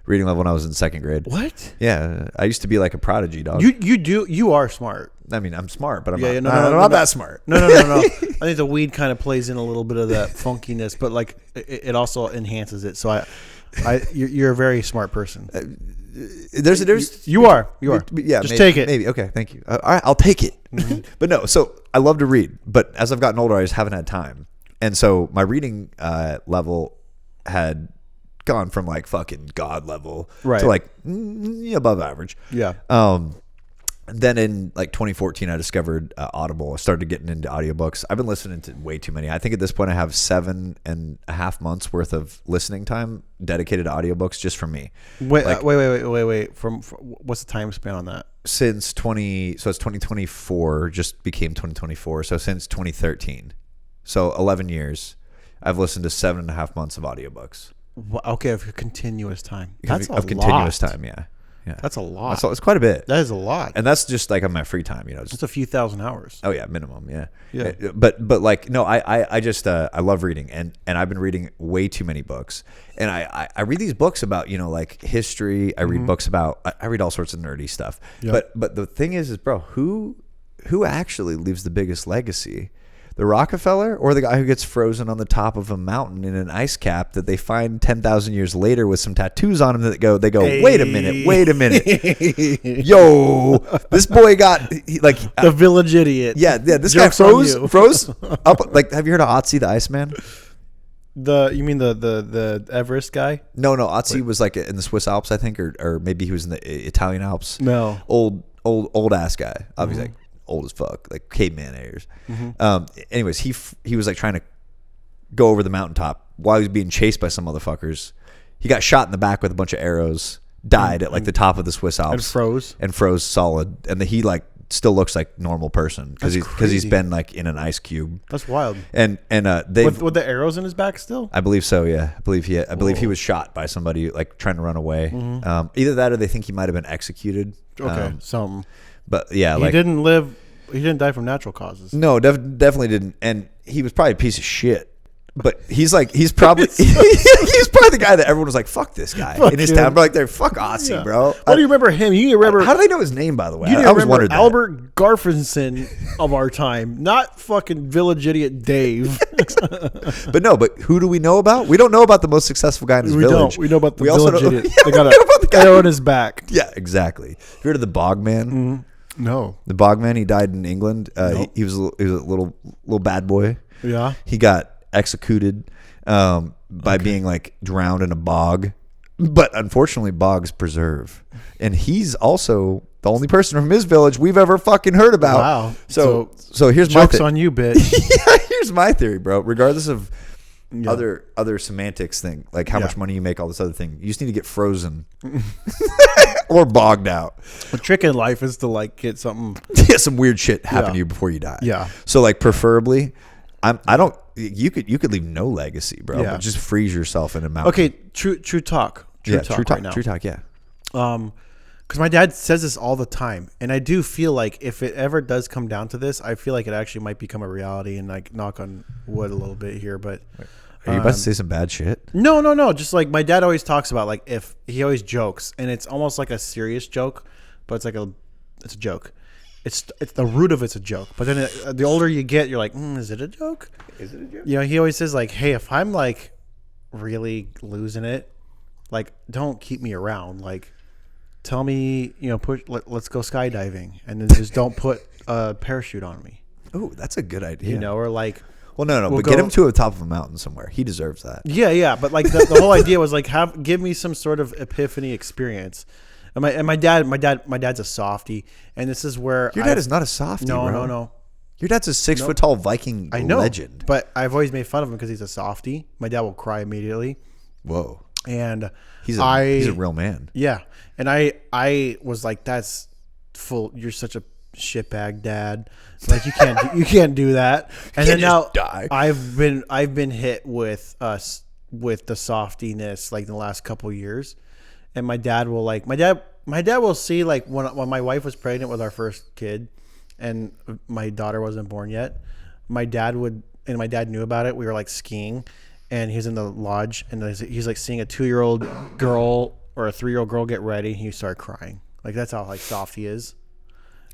reading level when I was in 2nd grade. What? Yeah, I used to be like a prodigy dog. You are smart. I mean, I'm smart, but I'm Yeah, not. yeah, I'm not that smart. No. I think the weed kind of plays in a little bit of that funkiness, but like it also enhances it. So you're a very smart person. There's You are. Yeah, Just maybe, take it. Maybe. Okay, thank you. All right, I'll take it. But no, so I love to read, but as I've gotten older, I just haven't had time, and so my reading level had gone from like fucking god level to like above average. Yeah. Then in like 2014, I discovered Audible. I started getting into audiobooks. I've been listening to way too many. I think at this point I have 7.5 months worth of listening time dedicated to audiobooks just for me. Wait. From what's the time span on that? Since so it's 2024, just became 2024. So since 2013, so 11 years, I've listened to 7.5 months of audiobooks. Okay, of continuous time. That's Continuous time. Yeah. That's a lot. It's quite a bit. That is a lot. And that's just like on my free time, Just a few thousand hours. Oh yeah, minimum. Yeah. Yeah. But like, no, I just, I love reading, and I've been reading way too many books, and I read these books about, like history. I read books about, I read all sorts of nerdy stuff. Yep. But the thing is bro, who actually leaves the biggest legacy? The Rockefeller, or the guy who gets frozen on the top of a mountain in an ice cap that they find 10,000 years later with some tattoos on him that they go, Hey. wait a minute, yo, this boy got The village idiot. yeah, this Joke's guy on you. froze up. Like, have you heard of Otzi the Iceman? You mean the Everest guy? No, Otzi was like in the Swiss Alps, I think, or maybe he was in the Italian Alps. No. Old ass guy. Obviously, like, old as fuck, like caveman ears. Anyways, he was like trying to go over the mountaintop while he was being chased by some motherfuckers. He got shot in the back with a bunch of arrows. Died at like the top of the Swiss Alps and froze solid. And he like still looks like normal person because he's been like in an ice cube. That's wild. And they with the arrows in his back still. I believe so. Yeah, I believe he was shot by somebody like trying to run away. Either that or they think he might have been executed. Okay, something. But yeah, he didn't live. He didn't die from natural causes. No, definitely didn't. And he was probably a piece of shit. But he's probably he's probably the guy that everyone was like, fuck this guy in his town. But like, they're fuck Aussie, bro. What do you remember him? You remember? How do they know his name, by the way? You I always wondered that. Albert Garfinson of our time, not fucking village idiot Dave. But who do we know about? We don't know about the most successful guy in his village. We know about the village idiot. Yeah, they got a arrow in his back. Yeah, exactly. You heard of the Bogman? No. The Bogman. He died in England. He was a little bad boy. Yeah. He got executed by being like drowned in a bog, but unfortunately bogs preserve, and he's also the only person from his village we've ever fucking heard about. Wow. So here's jokes on you, bitch. Yeah, here's my theory, bro. Regardless of other semantics thing, like how much money you make, all this other thing, you just need to get frozen or bogged out. The trick in life is to like get something some weird shit happen to you before you die. Yeah. So like preferably you could leave no legacy, bro. But just freeze yourself in a mountain. Okay, true talk. True talk right now. True talk, yeah. Because my dad says this all the time, and I do feel like if it ever does come down to this, I feel like it actually might become a reality. And like knock on wood a little bit here, but are you about to say some bad shit? No. Just like my dad always talks about, like if he always jokes, and it's almost like a serious joke, but it's a joke. It's the root of it's a joke, but then the older you get, you're like, is it a joke? Is it a joke? You know, he always says like, hey, if I'm like really losing it, like don't keep me around. Like tell me, let's go skydiving, and then just don't put a parachute on me. Oh, that's a good idea. You know, or like, well, no, but get him to the top of a mountain somewhere. He deserves that. Yeah, but like the whole idea was like give me some sort of epiphany experience. And my dad's a softie, and this is where your dad is not a softie. No. Your dad's a 6 foot tall Viking legend. But I've always made fun of him because he's a softie. My dad will cry immediately. Whoa. And he's a real man. Yeah, and I was like, that's full. You're such a shitbag, Dad. Like you can't do that. And then now die. I've been hit with the softiness like the last couple years. And my dad will see like when my wife was pregnant with our first kid and my daughter wasn't born yet, my dad knew about it. We were like skiing and he was in the lodge and he's like seeing a 2-year-old girl or a 3-year-old girl get ready. And he started crying. Like that's how like soft he is.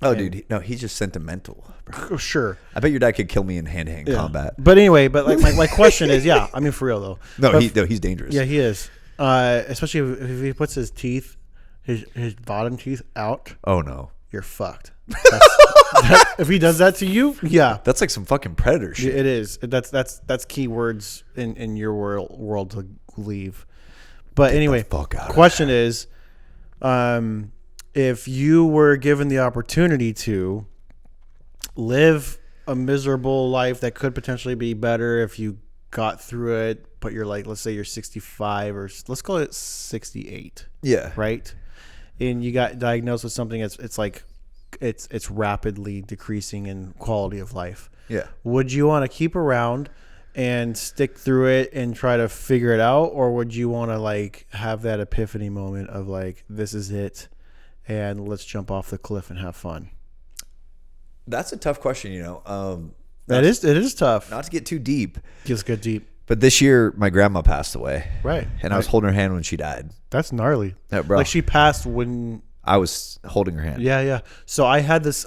Oh, dude, he's just sentimental. Bro. Sure. I bet your dad could kill me in hand-to-hand combat. But anyway, like my question is, I mean for real though. He's dangerous. Yeah, he is. Especially if he puts his teeth, his bottom teeth out. Oh no, you're fucked. If he does that to you, yeah, that's like some fucking predator shit. It is. That's key words in your world to leave. But anyway, question is, if you were given the opportunity to live a miserable life that could potentially be better if you got through it, but you're like, let's say you're 65 or let's call it 68. Yeah. Right. And you got diagnosed with something it's like it's rapidly decreasing in quality of life. Yeah. Would you want to keep around and stick through it and try to figure it out, or would you want to like have that epiphany moment of like, this is it and let's jump off the cliff and have fun? That's a tough question, it is tough. Not to get too deep. Let's get deep. But this year, my grandma passed away. Right. And I was holding her hand when she died. That's gnarly. Yeah, bro. Like she passed when I was holding her hand. Yeah. So I had this,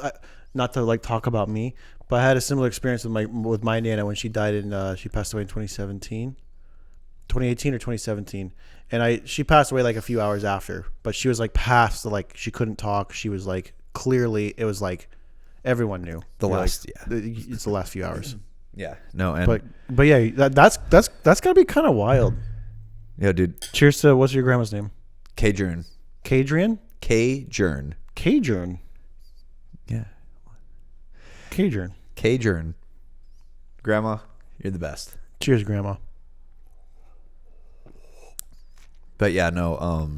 not to like talk about me, but I had a similar experience with my Nana when she died she passed away in 2018 or 2017. And she passed away like a few hours after, but she was like past, like she couldn't talk. She was like, clearly it was like, everyone knew. It's the last few hours. Yeah. No. And but yeah, that's gotta be kind of wild. Yeah, dude. Cheers to, what's your grandma's name? Kajern. Kadrian? Kajern. Kajern. Yeah. Kajern. Grandma, you're the best. Cheers, Grandma. But yeah, no.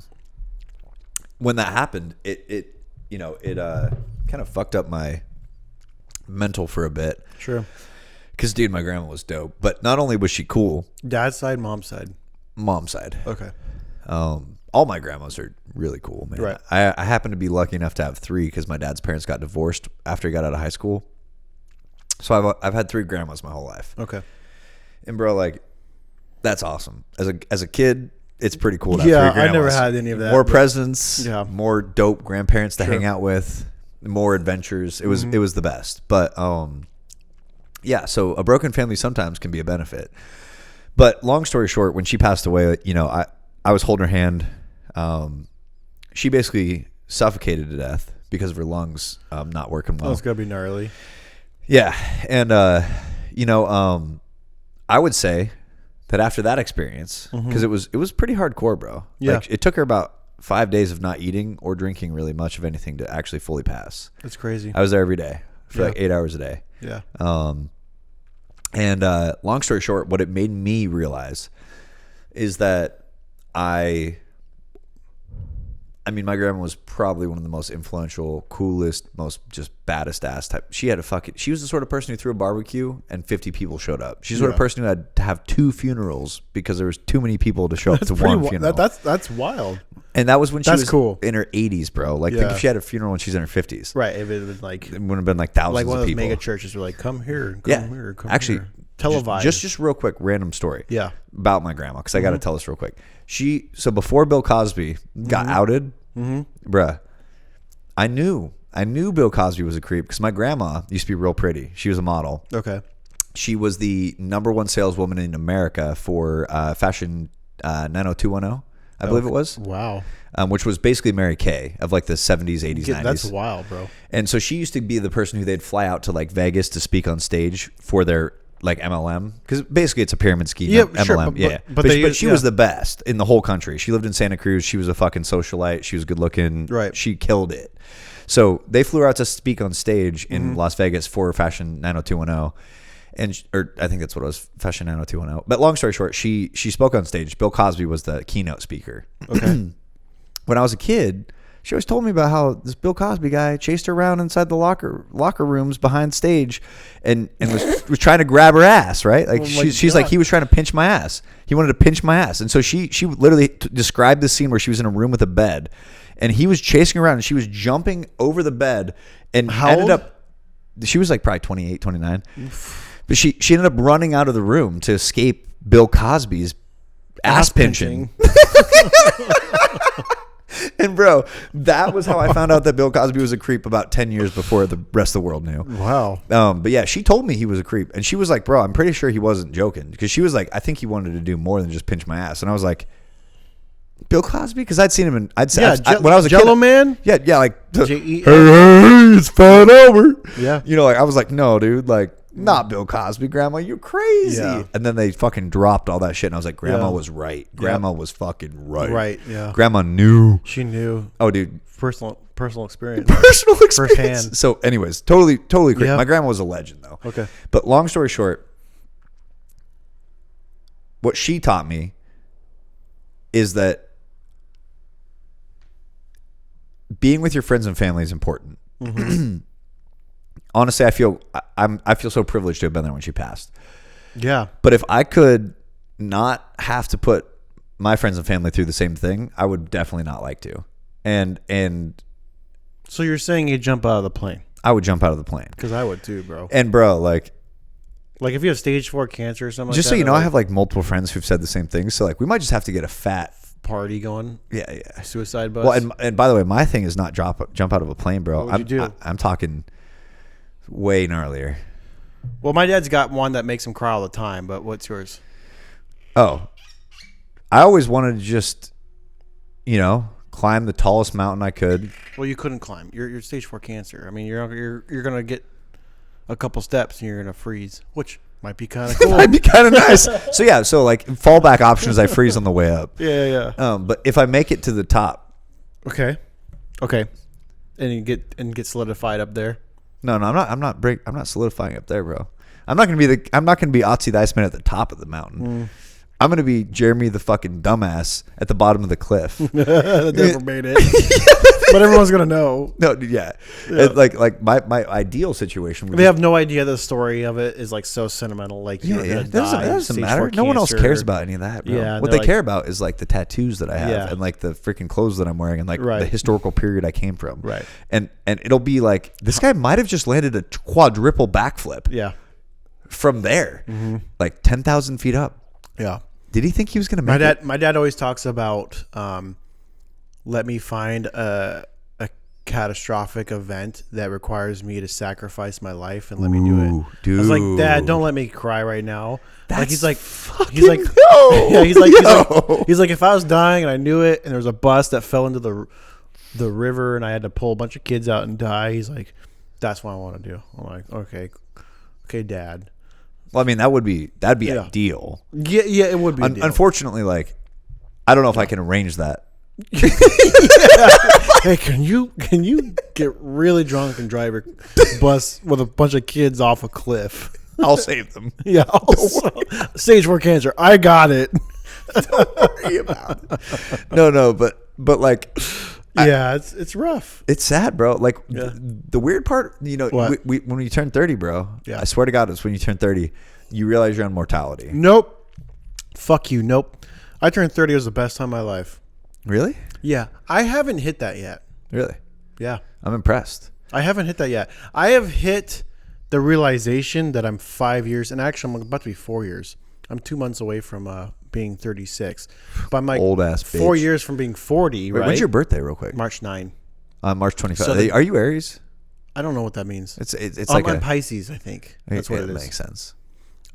When that happened, it kind of fucked up my mental for a bit. Sure. Because, dude, my grandma was dope. But not only was she cool. Dad's side, mom's side. Mom's side. Okay. All my grandmas are really cool, man. Right. I happen to be lucky enough to have 3 because my dad's parents got divorced after he got out of high school. So I've had 3 grandmas my whole life. Okay. And bro, like, that's awesome. As a kid, it's pretty cool to have 3 grandmas. I never had any of that. More presents, Yeah. more dope grandparents to Sure. hang out with, more adventures. It was the best. But yeah, so a broken family sometimes can be a benefit. But long story short, when she passed away, I was holding her hand. She basically suffocated to death because of her lungs not working well. Oh, it's gotta be gnarly. Yeah, and I would say that after that experience, because it was pretty hardcore, bro. Yeah. Like, it took her about 5 days of not eating or drinking really much of anything to actually fully pass. That's crazy. I was there every day for Yeah. like 8 hours a day. Yeah. And long story short, what it made me realize is that I mean, my grandma was probably one of the most influential, coolest, most just baddest ass type. She was the sort of person who threw a barbecue and 50 people showed up. She's the sort of person who had to have 2 funerals because there was too many people to show up to one funeral. That's wild. And that was when she was cool. in her 80s, bro. Like, think if she had a funeral when she's in her 50s. Right. If it was like, It would have been like thousands like one of of those people. mega churches were like, come here, come Actually, here. Televised. Just real quick, random story. Yeah. About my grandma, because I got to tell this real quick. So before Bill Cosby got outed, bruh, I knew Bill Cosby was a creep because my grandma used to be real pretty. She was a model. Okay. She was the #1 saleswoman in America for fashion 90210, I believe it was. Wow. Which was basically Mary Kay of like the 70s, 80s, 90s. That's wild, bro. And so she used to be the person who they'd fly out to like Vegas to speak on stage for their like MLM, because basically it's a pyramid scheme. Yeah, MLM. sure, But she was the best in the whole country. She lived in Santa Cruz. She was a fucking socialite. She was good looking. Right. She killed it. So they flew her out to speak on stage in Las Vegas for Fashion 90210. Or I think that's what it was, Fashion 90210. But long story short, she spoke on stage. Bill Cosby was the keynote speaker. Okay. When I was a kid, she always told me about how this Bill Cosby guy chased her around inside the locker rooms behind stage and was trying to grab her ass, right? Like, she's like, he was trying to pinch my ass. He wanted to pinch my ass. And so she literally described the scene where she was in a room with a bed and he was chasing her around and she was jumping over the bed and she was like probably 28, 29. But she ended up running out of the room to escape Bill Cosby's ass pinching. And bro, that was how I found out that Bill Cosby was a creep about 10 years before the rest of the world knew. Wow. But yeah, she told me he was a creep. And she was like, bro, I'm pretty sure he wasn't joking. Because she was like, I think he wanted to do more than just pinch my ass. And I was like, Bill Cosby? Because I'd seen him when I was a Jello kid. Man? Yeah, like, J-E-L. hey, it's fun over. Yeah. Like, I was like, no, dude, like, not Bill Cosby, Grandma, you're crazy. Yeah. And then they fucking dropped all that shit. And I was like, Grandma Yeah. was right. Grandma was fucking right. Right, yeah. Grandma knew. She knew. Oh, dude. Personal experience. Personal experience. Firsthand. So anyways, totally great. Yeah. My grandma was a legend though. Okay. But long story short, what she taught me is that being with your friends and family is important. Honestly, I feel so privileged to have been there when she passed. Yeah. But if I could not have to put my friends and family through the same thing, I would definitely not like to. And So you're saying you jump out of the plane? I would jump out of the plane. Because I would too, bro. And bro, like if you have stage 4 cancer or something just like so that. you know, I have like multiple friends who've said the same thing. So like we might just have to get a fat party going. Yeah. Suicide bus. Well, and by the way, my thing is not jump out of a plane, bro. What would you do? I'm talking way gnarlier. Well, my dad's got one that makes him cry all the time, but what's yours? Oh, I always wanted to just, climb the tallest mountain I could. Well, you couldn't climb. You're stage 4 cancer. I mean, you're gonna get a couple steps and you're gonna freeze, which might be kind of cool. Might be kind of nice. So like fallback option is I freeze on the way up. Yeah. But if I make it to the top, Okay. And you get solidified up there. No, I'm not solidifying up there, bro. I'm not gonna be Otzi the Iceman at the top of the mountain. I'm going to be Jeremy the fucking dumbass at the bottom of the cliff. That never made it. But everyone's going to know. No, yeah. Like my ideal situation would They have no idea the story of it is like so sentimental. Like, you're going to die. That doesn't matter. No one else cares about any of that, bro. Yeah, what they care about is like the tattoos that I have and like the freaking clothes that I'm wearing and like the historical period I came from. Right. And it'll be like, this guy might have just landed a quadruple backflip. Yeah. From there, like 10,000 feet up. Yeah. Did he think he was going to make it? My dad always talks about, let me find a catastrophic event that requires me to sacrifice my life and let me do it. Dude. I was like, Dad, don't let me cry right now. That's he's like, no. Yeah, he's like, if I was dying and I knew it, and there was a bus that fell into the river, and I had to pull a bunch of kids out and die. He's like, that's what I want to do. I'm like, okay, Dad. Well, I mean, that'd be ideal. Yeah, it would be. Unfortunately, like, I don't know if I can arrange that. Hey, can you get really drunk and drive a bus with a bunch of kids off a cliff? I'll save them. Yeah, stage 4 cancer. I got it. Don't worry about it. No, but like, yeah, it's rough. It's sad, bro. Like the weird part, you know, when you turn 30, bro. Yeah. I swear to God, it's when you turn 30, you realize your own mortality. Nope. Fuck you. Nope. I turned 30. It was the best time of my life. Really? Yeah. I haven't hit that yet. Really? Yeah. I'm impressed. I haven't hit that yet. I have hit the realization that I'm 5 years, and actually I'm about to be 4 years. I'm 2 months away from being 36. But I'm like old ass bitch. 4 years from being 40, right? When's your birthday, real quick? March 9. March 25th. Are you Aries? I don't know what that means. It's like I'm Pisces, I think. That's what it is. Makes sense.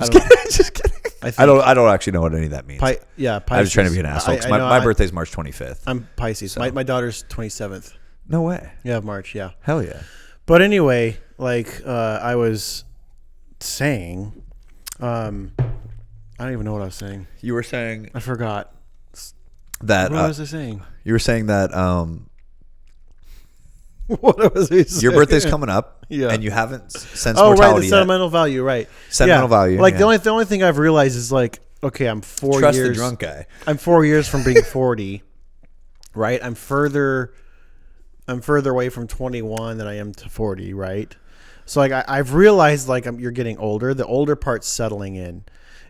Just kidding. I don't actually know what any of that means. Pisces. I was trying to be an asshole. My birthday's March 25th. I'm Pisces. So. My daughter's 27th. No way. Yeah, March. Yeah. Hell yeah. But anyway, like I was saying, I don't even know what I was saying. You were saying I forgot. That what was I saying? You were saying that what was I saying? Your birthday's coming up, and you haven't sensed mortality right, the sentimental value, right? Sentimental value. Like the only thing I've realized is like, okay, I'm 4 Trust years. the drunk guy. I'm 4 years from being 40, right? I'm further away from 21 than I am to 40, right? So like I've realized like you're getting older. The older part's settling in,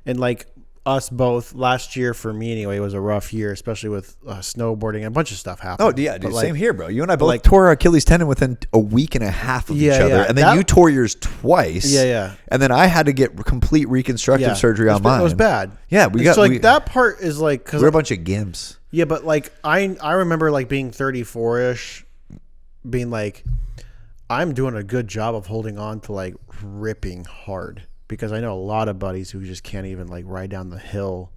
and like us both last year for me anyway was a rough year, especially with snowboarding and a bunch of stuff happened. Oh yeah, dude, same here, bro. You and I both tore our Achilles tendon within a week and a half of each other, and then you tore yours twice. Yeah. And then I had to get complete reconstructive surgery on mine. It was bad. Yeah, that part is like because we're a bunch of gimps. Yeah, but like I remember like being 34ish, being like, I'm doing a good job of holding on to like ripping hard. Because I know a lot of buddies who just can't even like ride down the hill,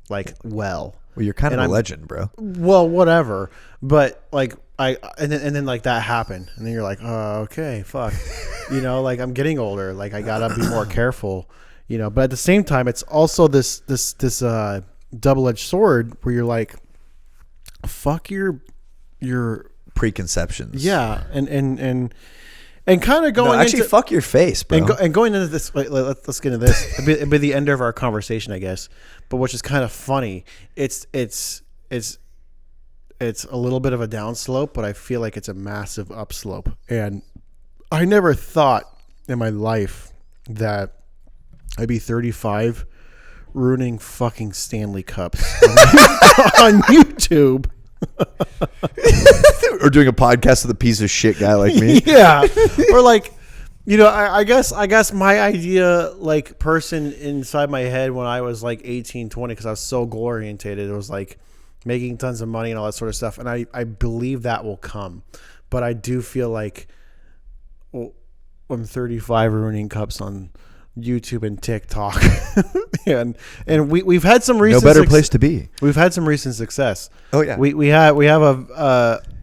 like well. Well, you're kind of a legend, bro. Well, whatever. But like and then like that happened, and then you're like, oh, okay, fuck. You know, like I'm getting older. Like I gotta be more careful. You know, but at the same time, it's also this double-edged sword where you're like, fuck your preconceptions. Yeah, and kind of going actually into, fuck your face, bro. And going into this, let's get into this. It'll be the end of our conversation, I guess. But which is kind of funny. It's a little bit of a downslope, but I feel like it's a massive upslope. And I never thought in my life that I'd be 35 ruining fucking Stanley Cups on YouTube. Or doing a podcast with a piece of shit guy like me. Yeah. Or like, you know, I guess my idea, like, person inside my head when I was like 18, 20, because I was so goal orientated, it was like making tons of money and all that sort of stuff. And I believe that will come. But I do feel like I'm 35 ruining cups on YouTube and TikTok. and we've had some recent no better place to be. We've had some recent success. Oh yeah. We have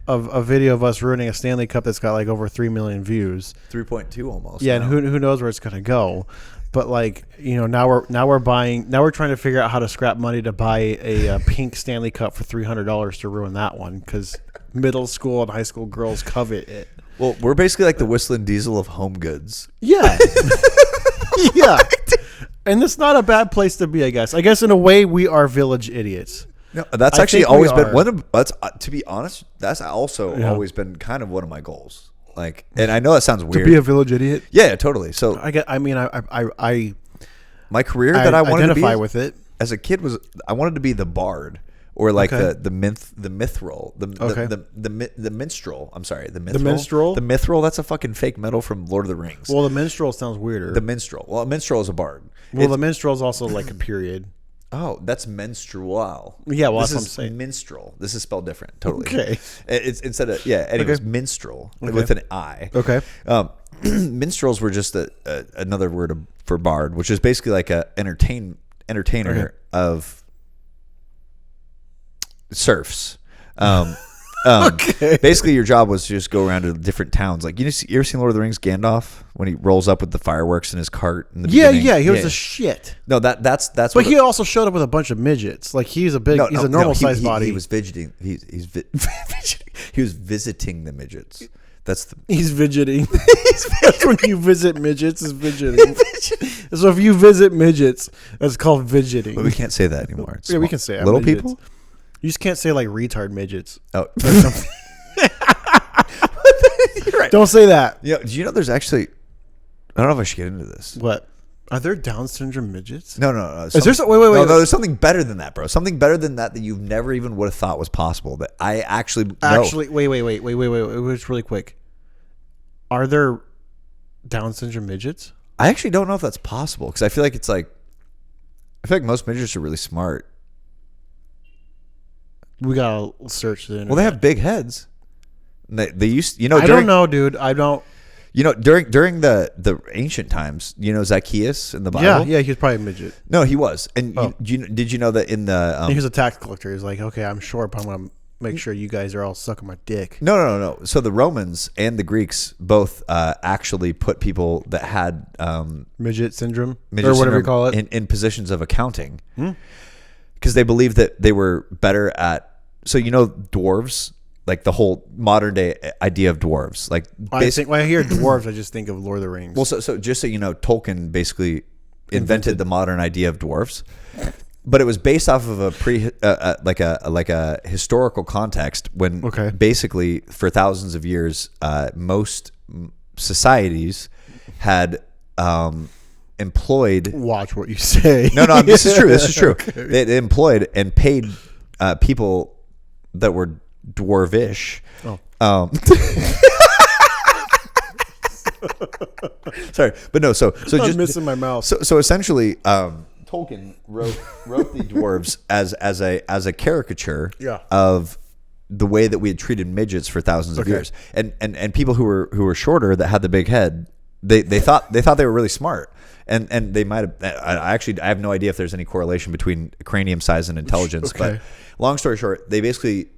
a video of us ruining a Stanley Cup that's got like over 3 million views. 3.2 almost. Yeah, now. And who knows where it's gonna go. But like, you know, now we're trying to figure out how to scrap money to buy a pink Stanley Cup for $300 to ruin that one, because middle school and high school girls covet it. Well, we're basically like the Whistling Diesel of home goods. Yeah. Yeah. And it's not a bad place to be, I guess. I guess in a way we are village idiots. No, that's I actually think we always been are. one of. That's to be honest, that's also always been kind of one of my goals. Like, and I know that sounds weird. To be a village idiot. Yeah, totally. So I my career that I wanted to identify be with it. as a kid was I wanted to be the bard or like Okay. the mithril, Okay. the minstrel. I'm sorry, the mithril. The minstrel? The mithril. That's a fucking fake metal from Lord of the Rings. Well, the minstrel sounds weirder. The minstrel. Well, a minstrel is a bard. Well, the minstrel is also like a period. Oh, that's menstrual. Yeah, well, this that's what I'm is saying. minstrel. This is spelled different. Totally. Okay. It's instead of anyways, minstrel with an I. Okay. Minstrels were just another word for bard, which is basically like a entertainer of serfs. Okay. Basically, your job was to just go around to different towns. Like you ever seen Lord of the Rings? Gandalf when he rolls up with the fireworks in his cart in the beginning? He was a shit. No, that's. But he also showed up with a bunch of midgets. Like he's a normal sized body. He was fidgeting. Fidgeting. He was visiting the midgets. He's fidgeting. That's when you visit midgets. Is fidgeting. So if you visit midgets, that's called fidgeting. But we can't say that anymore. It's Yeah, we small. can say little midgets. people. You just can't say like retard midgets. Oh, You're right. Don't say that. yeah. Do you know there's actually? I don't know if I should get into this. What? Are there Down syndrome midgets? No. Is there wait? No, there's something better than that, bro. Something better than that you've never even would have thought was possible. That I actually know. Actually, wait. Just really quick. Are there Down syndrome midgets? I actually don't know if that's possible because I feel like I feel like most midgets are really smart. We gotta search the internet. Well, they have big heads. They used, I don't know, dude. I don't. During the ancient times, Zacchaeus in the Bible. Yeah, he was probably a midget. No, he was. And did you know that in the He was a tax collector. He's like, okay, I'm short, but I'm gonna make sure you guys are all sucking my dick. No. So the Romans and the Greeks both actually put people that had Midget syndrome midget or whatever you syndrome call it. in positions of accounting because they believed that they were better at. So dwarves, like the whole modern day idea of dwarves, like When I hear dwarves, I just think of Lord of the Rings. Well, so just so you know, Tolkien basically invented the modern idea of dwarves, but it was based off of a historical context when basically for thousands of years, most societies had employed. Watch what you say. No, this is true. This is true. Okay. They employed and paid people that were dwarvish. Sorry, but no. So I'm just missing my mouth. So essentially, Tolkien wrote the dwarves as a caricature of the way that we had treated midgets for thousands of years, and people who were shorter that had the big head, they thought they were really smart. And they might have. I have no idea if there's any correlation between cranium size and intelligence. But long story short, they basically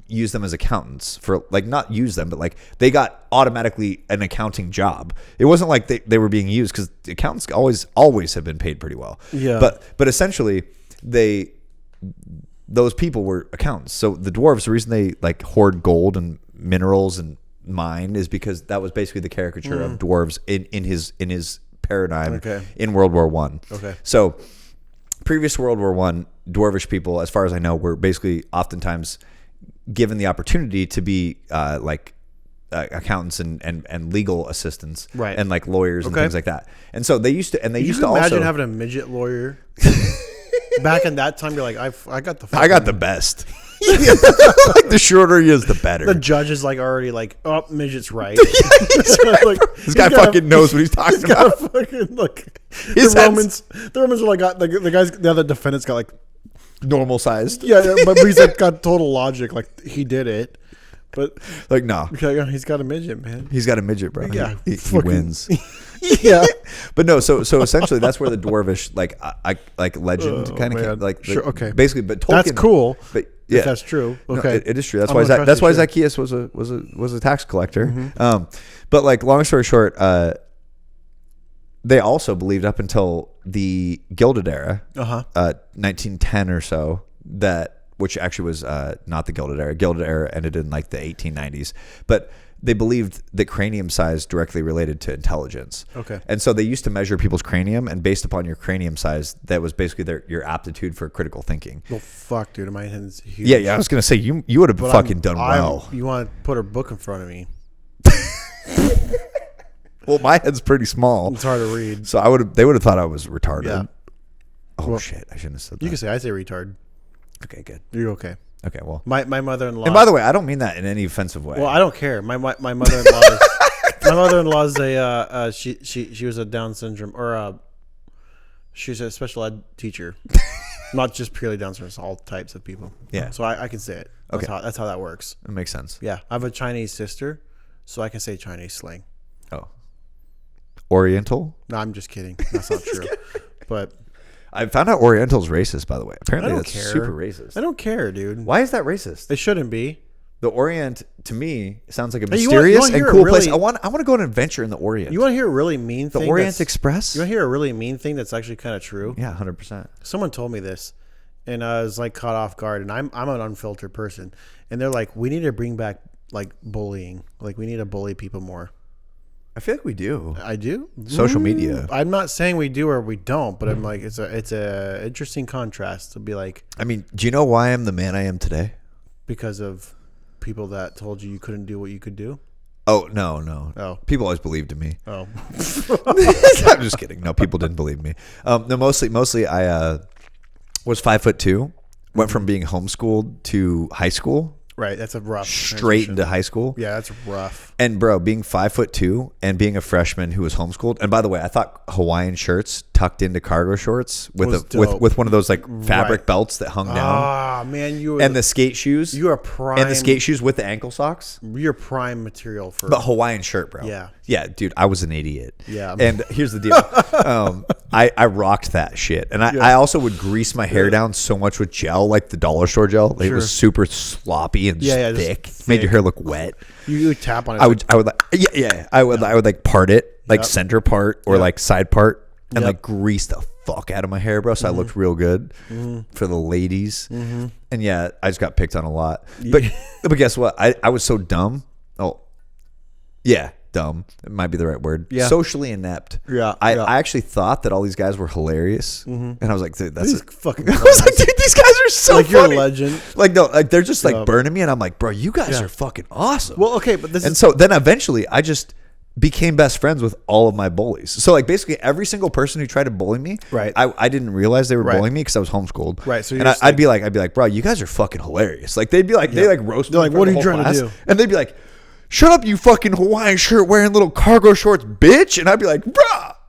use them as accountants for not use them, but they got automatically an accounting job. It wasn't like they were being used because accountants always have been paid pretty well. Yeah. But essentially those people were accountants. So the dwarves, the reason they hoard gold and minerals and mine is because that was basically the caricature of dwarves in his paradigm in World War I. Okay. So previous World War I, dwarvish people, as far as I know, were basically oftentimes given the opportunity to be accountants and legal assistants, right, and lawyers and things like that. And so they used to imagine also having a midget lawyer. Back in that time, you're like, I got the best. The shorter he is, the better. The judge is already midget's right. He's right. This guy fucking knows what he's talking about. The Romans are the other defendants got normal sized. Yeah, but he's got total logic. He did it. But no, he's got a midget, man. He's got a midget, bro. Yeah, he wins. Yeah, but no. So essentially, that's where the dwarvish legend kind of sure, okay. Basically, but Tolkien, that's cool. But yeah, if that's true. Okay, no, it is true. That's why Zacchaeus was a tax collector. Mm-hmm. But long story short, they also believed up until the Gilded Era, 1910 or so, which actually was not the Gilded Era. Gilded Era ended in the 1890s. But they believed that cranium size directly related to intelligence. Okay. And so they used to measure people's cranium, and based upon your cranium size, that was basically your aptitude for critical thinking. Well, fuck, dude, my head's huge. Yeah, I was gonna say you would have fucking done well. You want to put a book in front of me? Well, my head's pretty small. It's hard to read. So they would have thought I was retarded. Yeah. Oh Well, shit! I shouldn't have said that. You can say I say retard. Okay, good. You're okay. Okay, well. My mother-in-law. And by the way, I don't mean that in any offensive way. Well, I don't care. My mother-in-law. My mother-in-law's a she was a Down syndrome or she's a special ed teacher, not just purely Down syndrome. It's all types of people. Yeah. So I can say it. That's Okay. That's how that works. It makes sense. Yeah, I have a Chinese sister, so I can say Chinese slang. Oh. Oriental? No, I'm just kidding. That's not true. But I found out Oriental's racist, by the way. Apparently I don't that's care. super racist. I don't care, dude. Why is that racist? It shouldn't be. The Orient, to me, sounds like a Hey, you mysterious wanna and hear a cool place. really- I want to go on an adventure in the Orient. You want to hear a really mean the thing? Orient Express? You want to hear a really mean thing that's actually kind of true? Yeah, 100%. Someone told me this, and I was like caught off guard. And I'm an unfiltered person, and they're like, we need to bring back like bullying. Like we need to bully people more. I feel like we do. I do. Social media. I'm not saying we do or we don't, but I'm like it's a interesting contrast to be like I mean, do you know why I'm the man I am today? because of people that told you couldn't do what you could do. Oh, no. Oh. People always believed in me. Oh, I'm just kidding. No, people didn't believe me. No, mostly I was 5'2", went from being homeschooled to high school, right. That's a rough straight transition. into high school. Yeah, that's rough. And bro, being 5'2" and being a freshman who was homeschooled. And by the way, I thought Hawaiian shirts tucked into cargo shorts with Was with dope. one of those like fabric Right. belts that hung down, Ah, man, and the skate shoes. you are prime. and the skate shoes with the ankle socks. You're prime material for. But Hawaiian shirt, bro. Yeah. Dude, I was an idiot. Yeah. And here's the deal. I rocked that shit. And I also would grease my hair down so much with gel, like the dollar store gel. Like, it was super sloppy and Yeah, just thick. thick. Made your hair look wet. you tap on it. I would like I would like part it, like center part or like side part, and Yep. like grease the fuck out of my hair, bro. So I looked real good for the ladies. And yeah, I just got picked on a lot. But guess what? I was so dumb. Oh, yeah, dumb. It might be the right word. Yeah. Socially inept. Yeah, I yeah. actually thought that all these guys were hilarious, and I was like, dude, that's These fucking. I was like, dude, these guys are so like you're funny. a legend. Like no, like they're just like Yeah. burning me, and I'm like, bro, you guys Yeah. are fucking awesome. Well, okay, but this And is so then eventually I just became best friends with all of my bullies. So like basically every single person who tried to bully me, Right. I didn't realize they were Right. bullying me because I was homeschooled. Right, so and you're just I'd be like, bro, you guys are fucking hilarious. Like they'd be like, they like roast me. They're like, in front what of are the you whole trying to class. do? And they'd be like, shut up, you fucking Hawaiian shirt wearing little cargo shorts, bitch. And I'd be like, bro,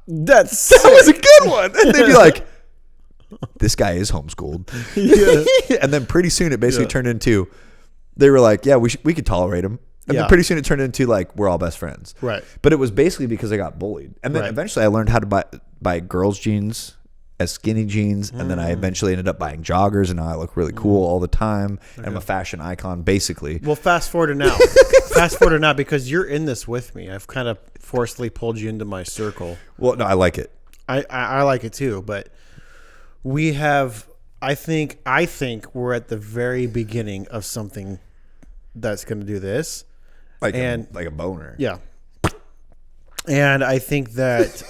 that was a good one. And they'd be like, this guy is homeschooled. And then pretty soon it basically turned into, they were like, yeah, we could tolerate him. And Yeah. then pretty soon it turned into like, we're all best friends. Right. But it was basically because I got bullied. And then Right. eventually I learned how to buy girls' jeans as skinny jeans. And then I eventually ended up buying joggers, and now I look really cool all the time. And I'm a fashion icon, basically. Well, fast forward to now. Fast forward to now because you're in this with me. I've kind of forcefully pulled you into my circle. Well, no, I like it. I like it too, but we have. I think we're at the very beginning of something that's going to do this. Like And- like a boner. Yeah. And I think that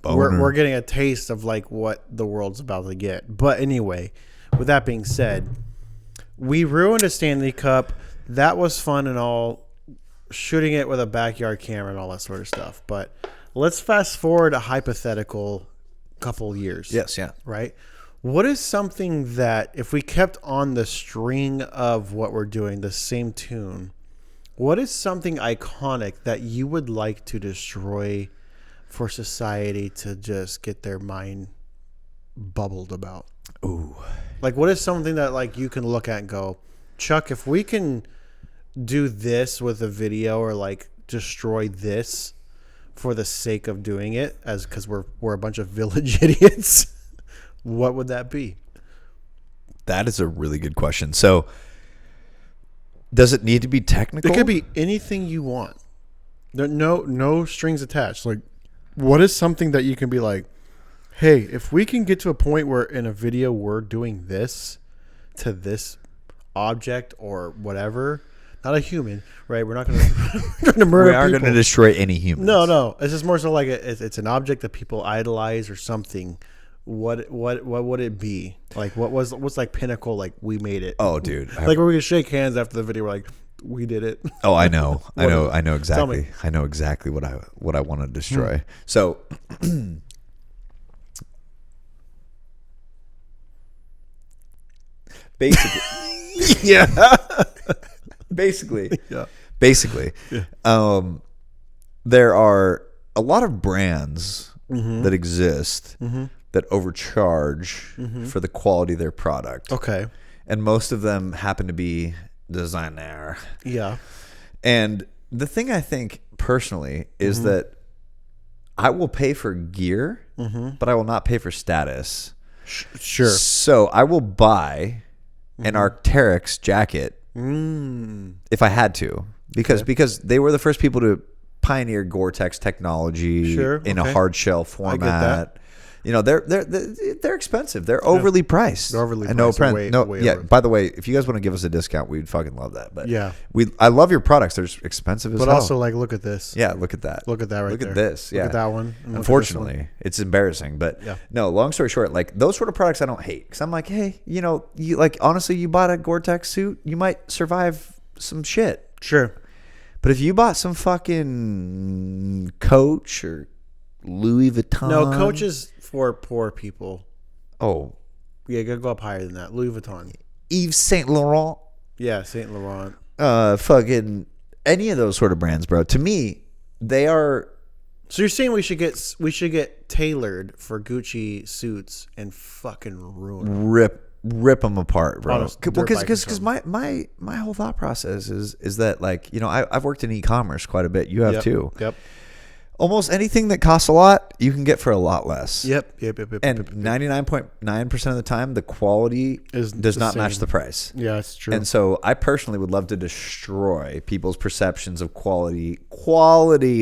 we're getting a taste of like what the world's about to get. But anyway, with that being said, we ruined a Stanley Cup. That was fun and all, shooting it with a backyard camera and all that sort of stuff. But let's fast forward a hypothetical couple years. Yes, yeah. Right? What is something that if we kept on the string of what we're doing, the same tune, what is something iconic that you would like to destroy for society to just get their mind bubbled about? Ooh. Like, what is something that like you can look at and go, Chuck, if we can do this with a video or like destroy this for the sake of doing it, as because we're a bunch of village idiots, what would that be? That is a really good question. So, does it need to be technical? It could be anything you want. There no strings attached. Like, what is something that you can be like, hey, if we can get to a point where in a video we're doing this to this object or whatever, not a human, right? We're not going to murder. We aren't going to destroy any humans. No. It's just more so like it's an object that people idolize or something. What would it be? Like what's like pinnacle? Like we made it. Oh, dude. Like we're gonna shake hands after the video. We're like, we did it. Oh, I know. I know Tell exactly. me. I know exactly what I want to destroy. So basically, Yeah. basically, Yeah. basically, there are a lot of brands that exist that overcharge for the quality of their product. Okay. And most of them happen to be designer. Yeah. And the thing I think personally is that I will pay for gear, but I will not pay for status. Sure. So I will buy an Arc'teryx jacket if I had to, because they were the first people to pioneer Gore-Tex technology in a hard shell format. You know, they're expensive. They're overly priced. They're overly and priced. Way over. By the way, if you guys want to give us a discount, we'd fucking love that. But Yeah. I love your products. They're expensive as But hell. also, like, look at this. Yeah, look at that. Look at that right Look there. at this. Yeah. Look at that one. And look at this one. Unfortunately, it's embarrassing. But Yeah. no, long story short, like those sort of products I don't hate. Because I'm like, hey, you know, you like honestly, you bought a Gore-Tex suit, you might survive some shit. Sure. But if you bought some fucking Coach or Louis Vuitton. No, Coach is for poor people. Oh, Yeah, you gotta go up higher than that. Louis Vuitton. Yves Saint Laurent. Yeah, Saint Laurent. Fucking any of those sort of brands, bro. To me, they are. So you're saying we should get tailored for Gucci suits and fucking ruin them. Rip them apart, bro. Honest, dirt bike Because my whole thought process is that, like, you know, I've worked in e-commerce quite a bit. You have too. Yep. Almost anything that costs a lot, you can get for a lot less. Yep. And 99.9% of the time, the quality does not match the price. Yeah, it's true. And so I personally would love to destroy people's perceptions of quality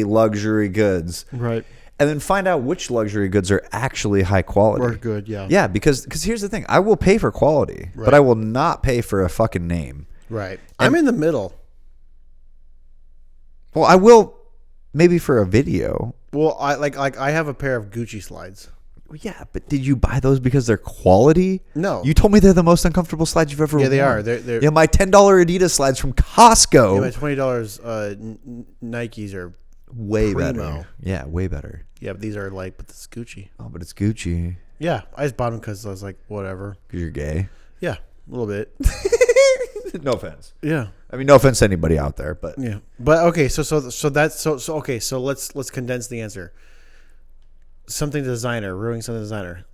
luxury goods. Right. And then find out which luxury goods are actually high quality. We're good, yeah. Yeah, because here's the thing. I will pay for quality, but I will not pay for a fucking name. Right. I'm in the middle. Well, I will maybe for a video. Well, I have a pair of Gucci slides. Yeah, but did you buy those because they're quality? No. You told me they're the most uncomfortable slides you've ever worn. Yeah, they are. They're Yeah, my $10 Adidas slides from Costco. yeah, my $20 Nikes are way primo. better. Yeah, way better. Yeah, but these are like, but this is Gucci. Oh, but it's Gucci. Yeah, I just bought them because I was like, whatever. Because you're gay. Yeah, a little bit. No offense. Yeah, I mean, no offense to anybody out there, but yeah. But okay, so okay, so let's condense the answer. Something designer, ruining something designer,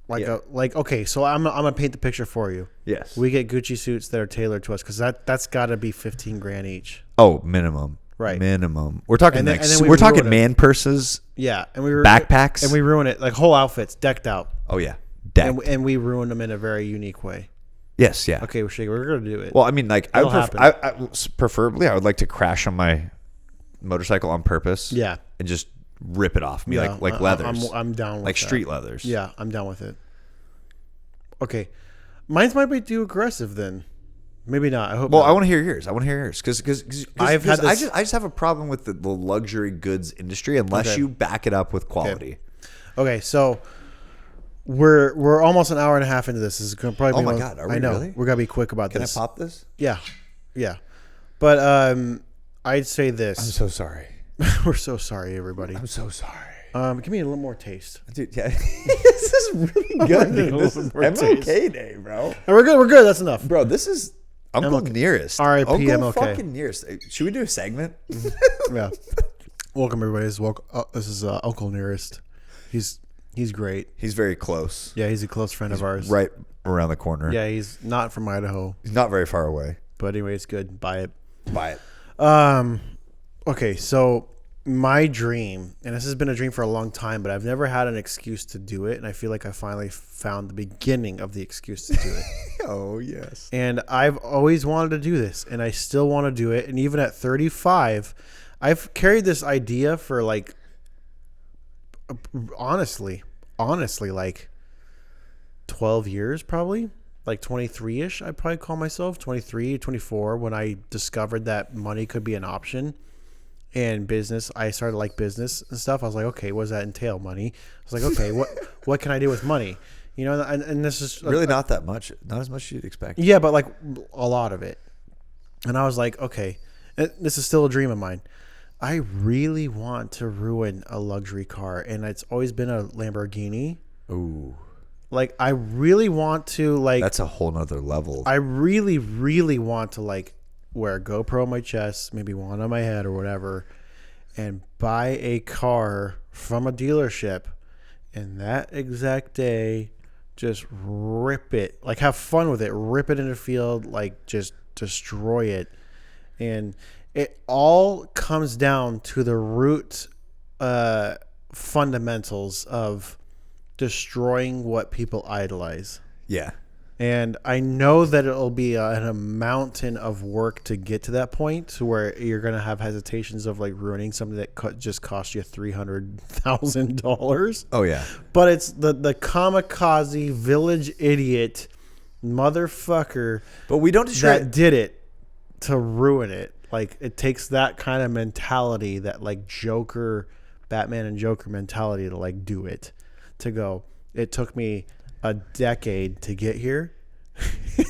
okay. So I'm gonna paint the picture for you. yes. We get Gucci suits that are tailored to us because that's got to be $15,000 each. Oh, minimum. Right. Minimum. We're talking And then- like, and then we we're talking ruin it. man purses. Yeah, and Backpacks? and we ruin it like whole outfits decked out, Oh yeah. Decked. and we ruin them in a very unique way. Yes. Yeah. Okay, we're gonna do it. Well, I mean, like, It'll happen. preferably, I would like to crash on my motorcycle on purpose. Yeah. And just rip it off me, Yeah, like leathers, I'm down with like that. street leathers. Yeah, I'm down with it. Okay, mine's might be too aggressive then. Maybe not. I hope. Well, not. I want to hear yours. Because I've had I this- just have a problem with the luxury goods industry unless Okay. you back it up with quality. Okay, so we're almost an hour and a half into this. This is gonna probably. Oh be my one- God, are we I know. really? We're gonna be quick about Can this. I pop this? Yeah, but I'd say this. I'm so sorry. We're so sorry, everybody. I'm so sorry. Give me a little more taste. Dude, yeah. This is really good, dude. This is More taste. MLK Day, bro. We're good. We're good. That's enough. Bro, this is Uncle MLK. Nearest. R.I.P. Uncle MLK. fucking Nearest. Should we do a segment? Yeah. Welcome, everybody. This is Uncle Nearest. He's great. He's very close. Yeah, he's a close friend of ours. Right around the corner. Yeah, he's not from Idaho, He's not very far away. but anyway, it's good. Buy it. Buy it. Okay, so my dream, and this has been a dream for a long time, but I've never had an excuse to do it, and I feel like I finally found the beginning of the excuse to do it. Oh, yes. And I've always wanted to do this, and I still want to do it. And even at 35, I've carried this idea for like, honestly, like 12 years probably. like 23-ish, I'd probably call myself 23, 24, when I discovered that money could be an option in business. I started like business and stuff. I was like, okay, what does that entail? Money. I was like, okay, what can I do with money? You know, and this is Really not that much. Not as much as you'd expect. yeah, but like a lot of it. And I was like, okay, this is still a dream of mine. I really want to ruin a luxury car, and it's always been a Lamborghini. Ooh. Like, I really want to, like... That's a whole nother level. I really, really want to, like, wear a GoPro on my chest, maybe one on my head or whatever, and buy a car from a dealership, and that exact day, just rip it. Like, have fun with it. Rip it in the field. Like, just destroy it. And it all comes down to the root fundamentals of destroying what people idolize. Yeah. And I know that it'll be a mountain of work to get to that point, to where you're going to have hesitations of like ruining something that just cost you $300,000. Oh yeah. But it's the kamikaze village idiot motherfucker. But we don't destroy that did it to ruin it. Like, it takes that kind of mentality, that like Batman and Joker mentality to like do it. To go, it took me a decade to get here.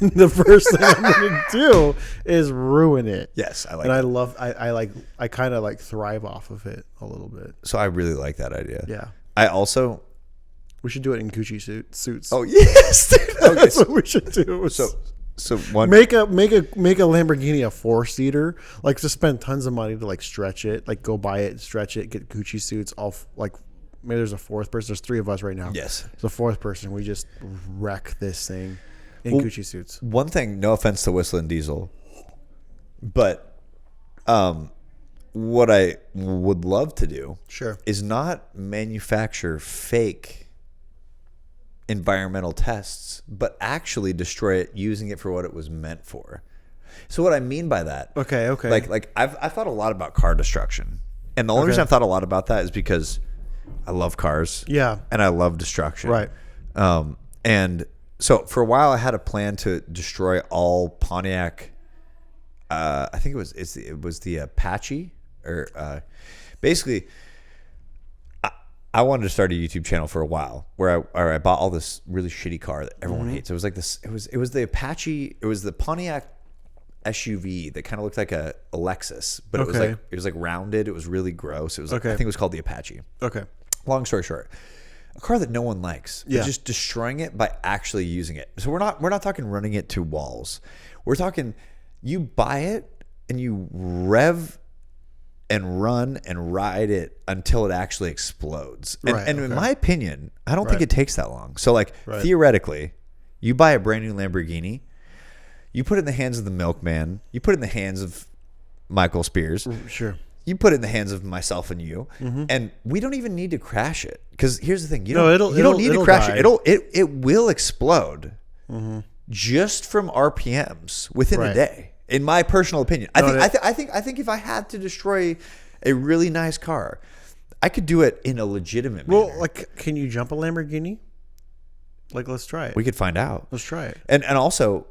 And the first thing I'm going to do is ruin it. Yes, I like. And that. I kind of like thrive off of it a little bit. So I really like that idea. Yeah. I also. We should do it in Gucci suits. Oh yes, dude. Okay, That's what we should do. So one make a Lamborghini a 4-seater. Like, just spend tons of money to like stretch it. Like, go buy it, stretch it, get Gucci suits. All like, maybe there's a fourth person. There's 3 of us right now. Yes. There's a fourth person. We just wreck this thing in Gucci suits. One thing, no offense to Whistling Diesel, but what I would love to do is not manufacture fake environmental tests, but actually destroy it using it for what it was meant for. So what I mean by that, okay, like I've thought a lot about car destruction, and the only reason I've thought a lot about that is because I love cars, and I love destruction, right? And so for a while I had a plan to destroy all Pontiac. I think it was the Apache, or basically. I wanted to start a YouTube channel for a while where I bought all this really shitty car that everyone hates. It was like this. It was the Apache. It was the Pontiac SUV that kind of looked like a Lexus, but it was like rounded. It was really gross. It was I think it was called the Apache. Okay. Long story short, a car that no one likes. Yeah. But just destroying it by actually using it. So we're not talking running it to walls. We're talking you buy it and you rev and run and ride it until it actually explodes. And in my opinion, I don't think it takes that long. So like theoretically, you buy a brand new Lamborghini, you put it in the hands of the milkman, you put it in the hands of Michael Spears. Sure. You put it in the hands of myself and you, and we don't even need to crash it. Because here's the thing, you don't need to crash it. It will explode just from RPMs within a day. In my personal opinion, I think if I had to destroy a really nice car, I could do it in a legitimate manner. Well, like, can you jump a Lamborghini? Like, let's try it. We could find out. Let's try it. And also,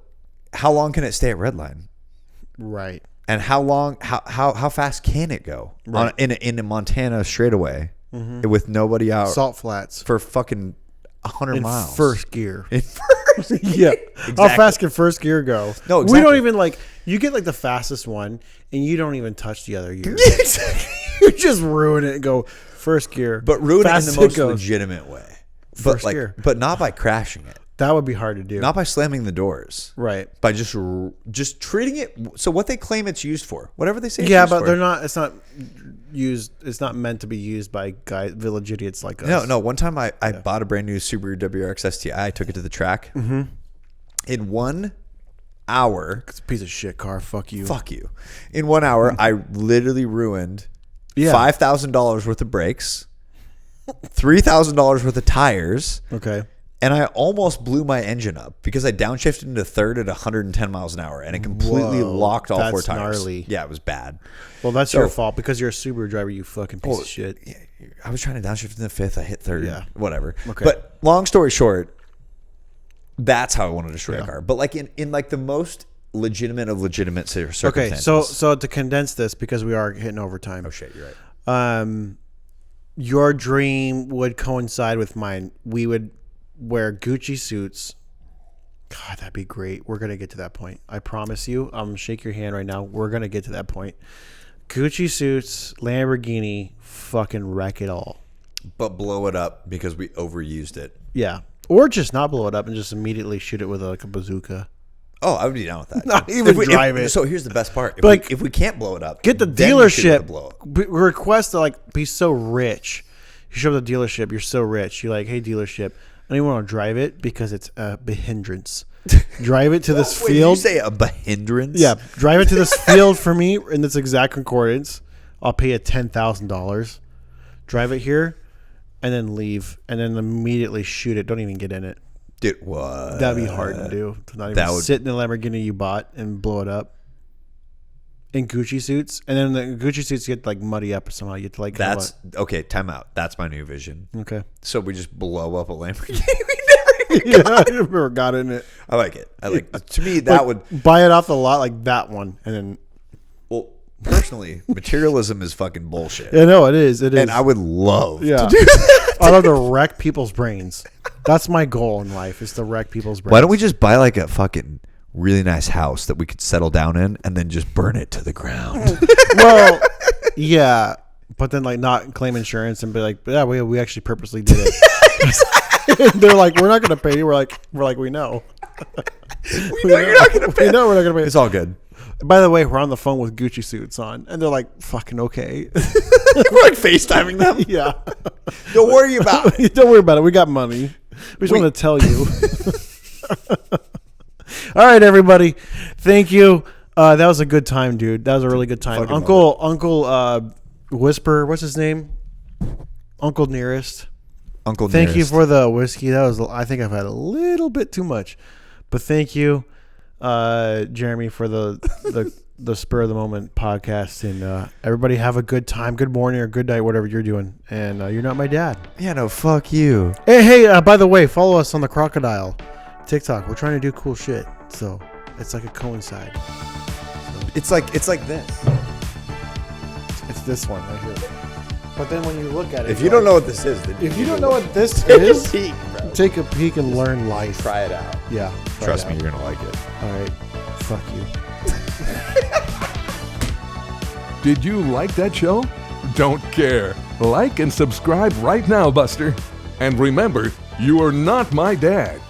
how long can it stay at red line? Right. And how fast can it go in a Montana straightaway with nobody out? Salt flats for fucking 100 miles. First gear. Yeah. Exactly. How fast can first gear go? No, exactly. We don't even like. You get like the fastest one, and you don't even touch the other gears. You just ruin it and go first gear. But ruin it in the most legitimate way. First gear. But not by crashing it. That would be hard to do. Not by slamming the doors. Right. By just treating it. So what they claim it's used for, whatever they say. Yeah, but they're not. It's not used. It's not meant to be used by village idiots like us. No. One time I bought a brand new Subaru WRX STI. I took it to the track. In 1 hour. It's a piece of shit car. Fuck you. Fuck you. In 1 hour, I literally ruined $5,000 worth of brakes, $3,000 worth of tires. Okay. And I almost blew my engine up because I downshifted into third at 110 miles an hour, and it completely locked all 4 tires. Gnarly. Yeah, it was bad. Well, that's your fault because you're a Subaru driver, you fucking piece of shit. Yeah, I was trying to downshift in the fifth. I hit third. Yeah. Whatever. Okay. But long story short, That's how I want to destroy a car. But like in like the most legitimate of legitimate circumstances. Okay, so to condense this, because we are hitting overtime. Oh shit, you're right. Your dream would coincide with mine. We would wear Gucci suits. God, that'd be great. We're gonna get to that point. I promise you. Shake your hand right now. We're gonna get to that point. Gucci suits, Lamborghini, fucking wreck it all. But blow it up because we overused it. Yeah, or just not blow it up and just immediately shoot it with like a bazooka. Oh, I would be down with that. Not even drive it. So here's the best part. If we can't blow it up, get the then we shoot it with dealership. the blow up. Request to like be so rich. You show up at the dealership. You're so rich. You're like, hey, dealership, I don't even want to drive it because it's a behindrance. Drive it to this Wait, field. Did you say a behindrance? Yeah, drive it to this field for me in this exact concordance. I'll pay you $10,000. Drive it here, and then leave, and then immediately shoot it. Don't even get in it. Dude, what? That'd be hard to do. To not even sit in the Lamborghini you bought and blow it up. In Gucci suits, and then the Gucci suits get like muddy up somehow. You get to like okay. Time out. That's my new vision. Okay, so we just blow up a Lamborghini. I never got in it. I like it. To me that would buy it off the lot like that one, and then. Well, personally, materialism is fucking bullshit. Yeah, no, it is. It is, and I would love to do that. I love to wreck people's brains. That's my goal in life: is to wreck people's brains. Why don't we just buy like a fucking really nice house that we could settle down in and then just burn it to the ground? Well, yeah, but then like not claim insurance and be like, yeah, we actually purposely did it. They're like, we're not going to pay you. We're like, we know. we know you're not going to pay. We know we're not going to pay. It's all good. By the way, we're on the phone with Gucci suits on, and they're like, fucking okay. We're like FaceTiming them. Yeah. Don't worry about it. Don't worry about it. We got money. We just want to tell you. All right, everybody. Thank you. That was a good time, dude. That was a really good time. Uncle Whisper, what's his name? Uncle Nearest. Thank you for the whiskey. That was, I think I've had a little bit too much, but thank you, Jeremy, for the spur of the moment podcast. And everybody have a good time, good morning or good night, whatever you're doing. And you're not my dad. Yeah, no, fuck you. Hey, by the way, follow us on the Crocodile TikTok. We're trying to do cool shit, so it's like a coincide. So. It's like this. It's this one right here. But then when you look at it, if you don't know what this is, then if you don't know what this is, bro. Take a peek and learn life. Try it out. Yeah. Trust me, you're gonna like it. All right. Fuck you. Did you like that show? Don't care. Like and subscribe right now, Buster. And remember, you are not my dad.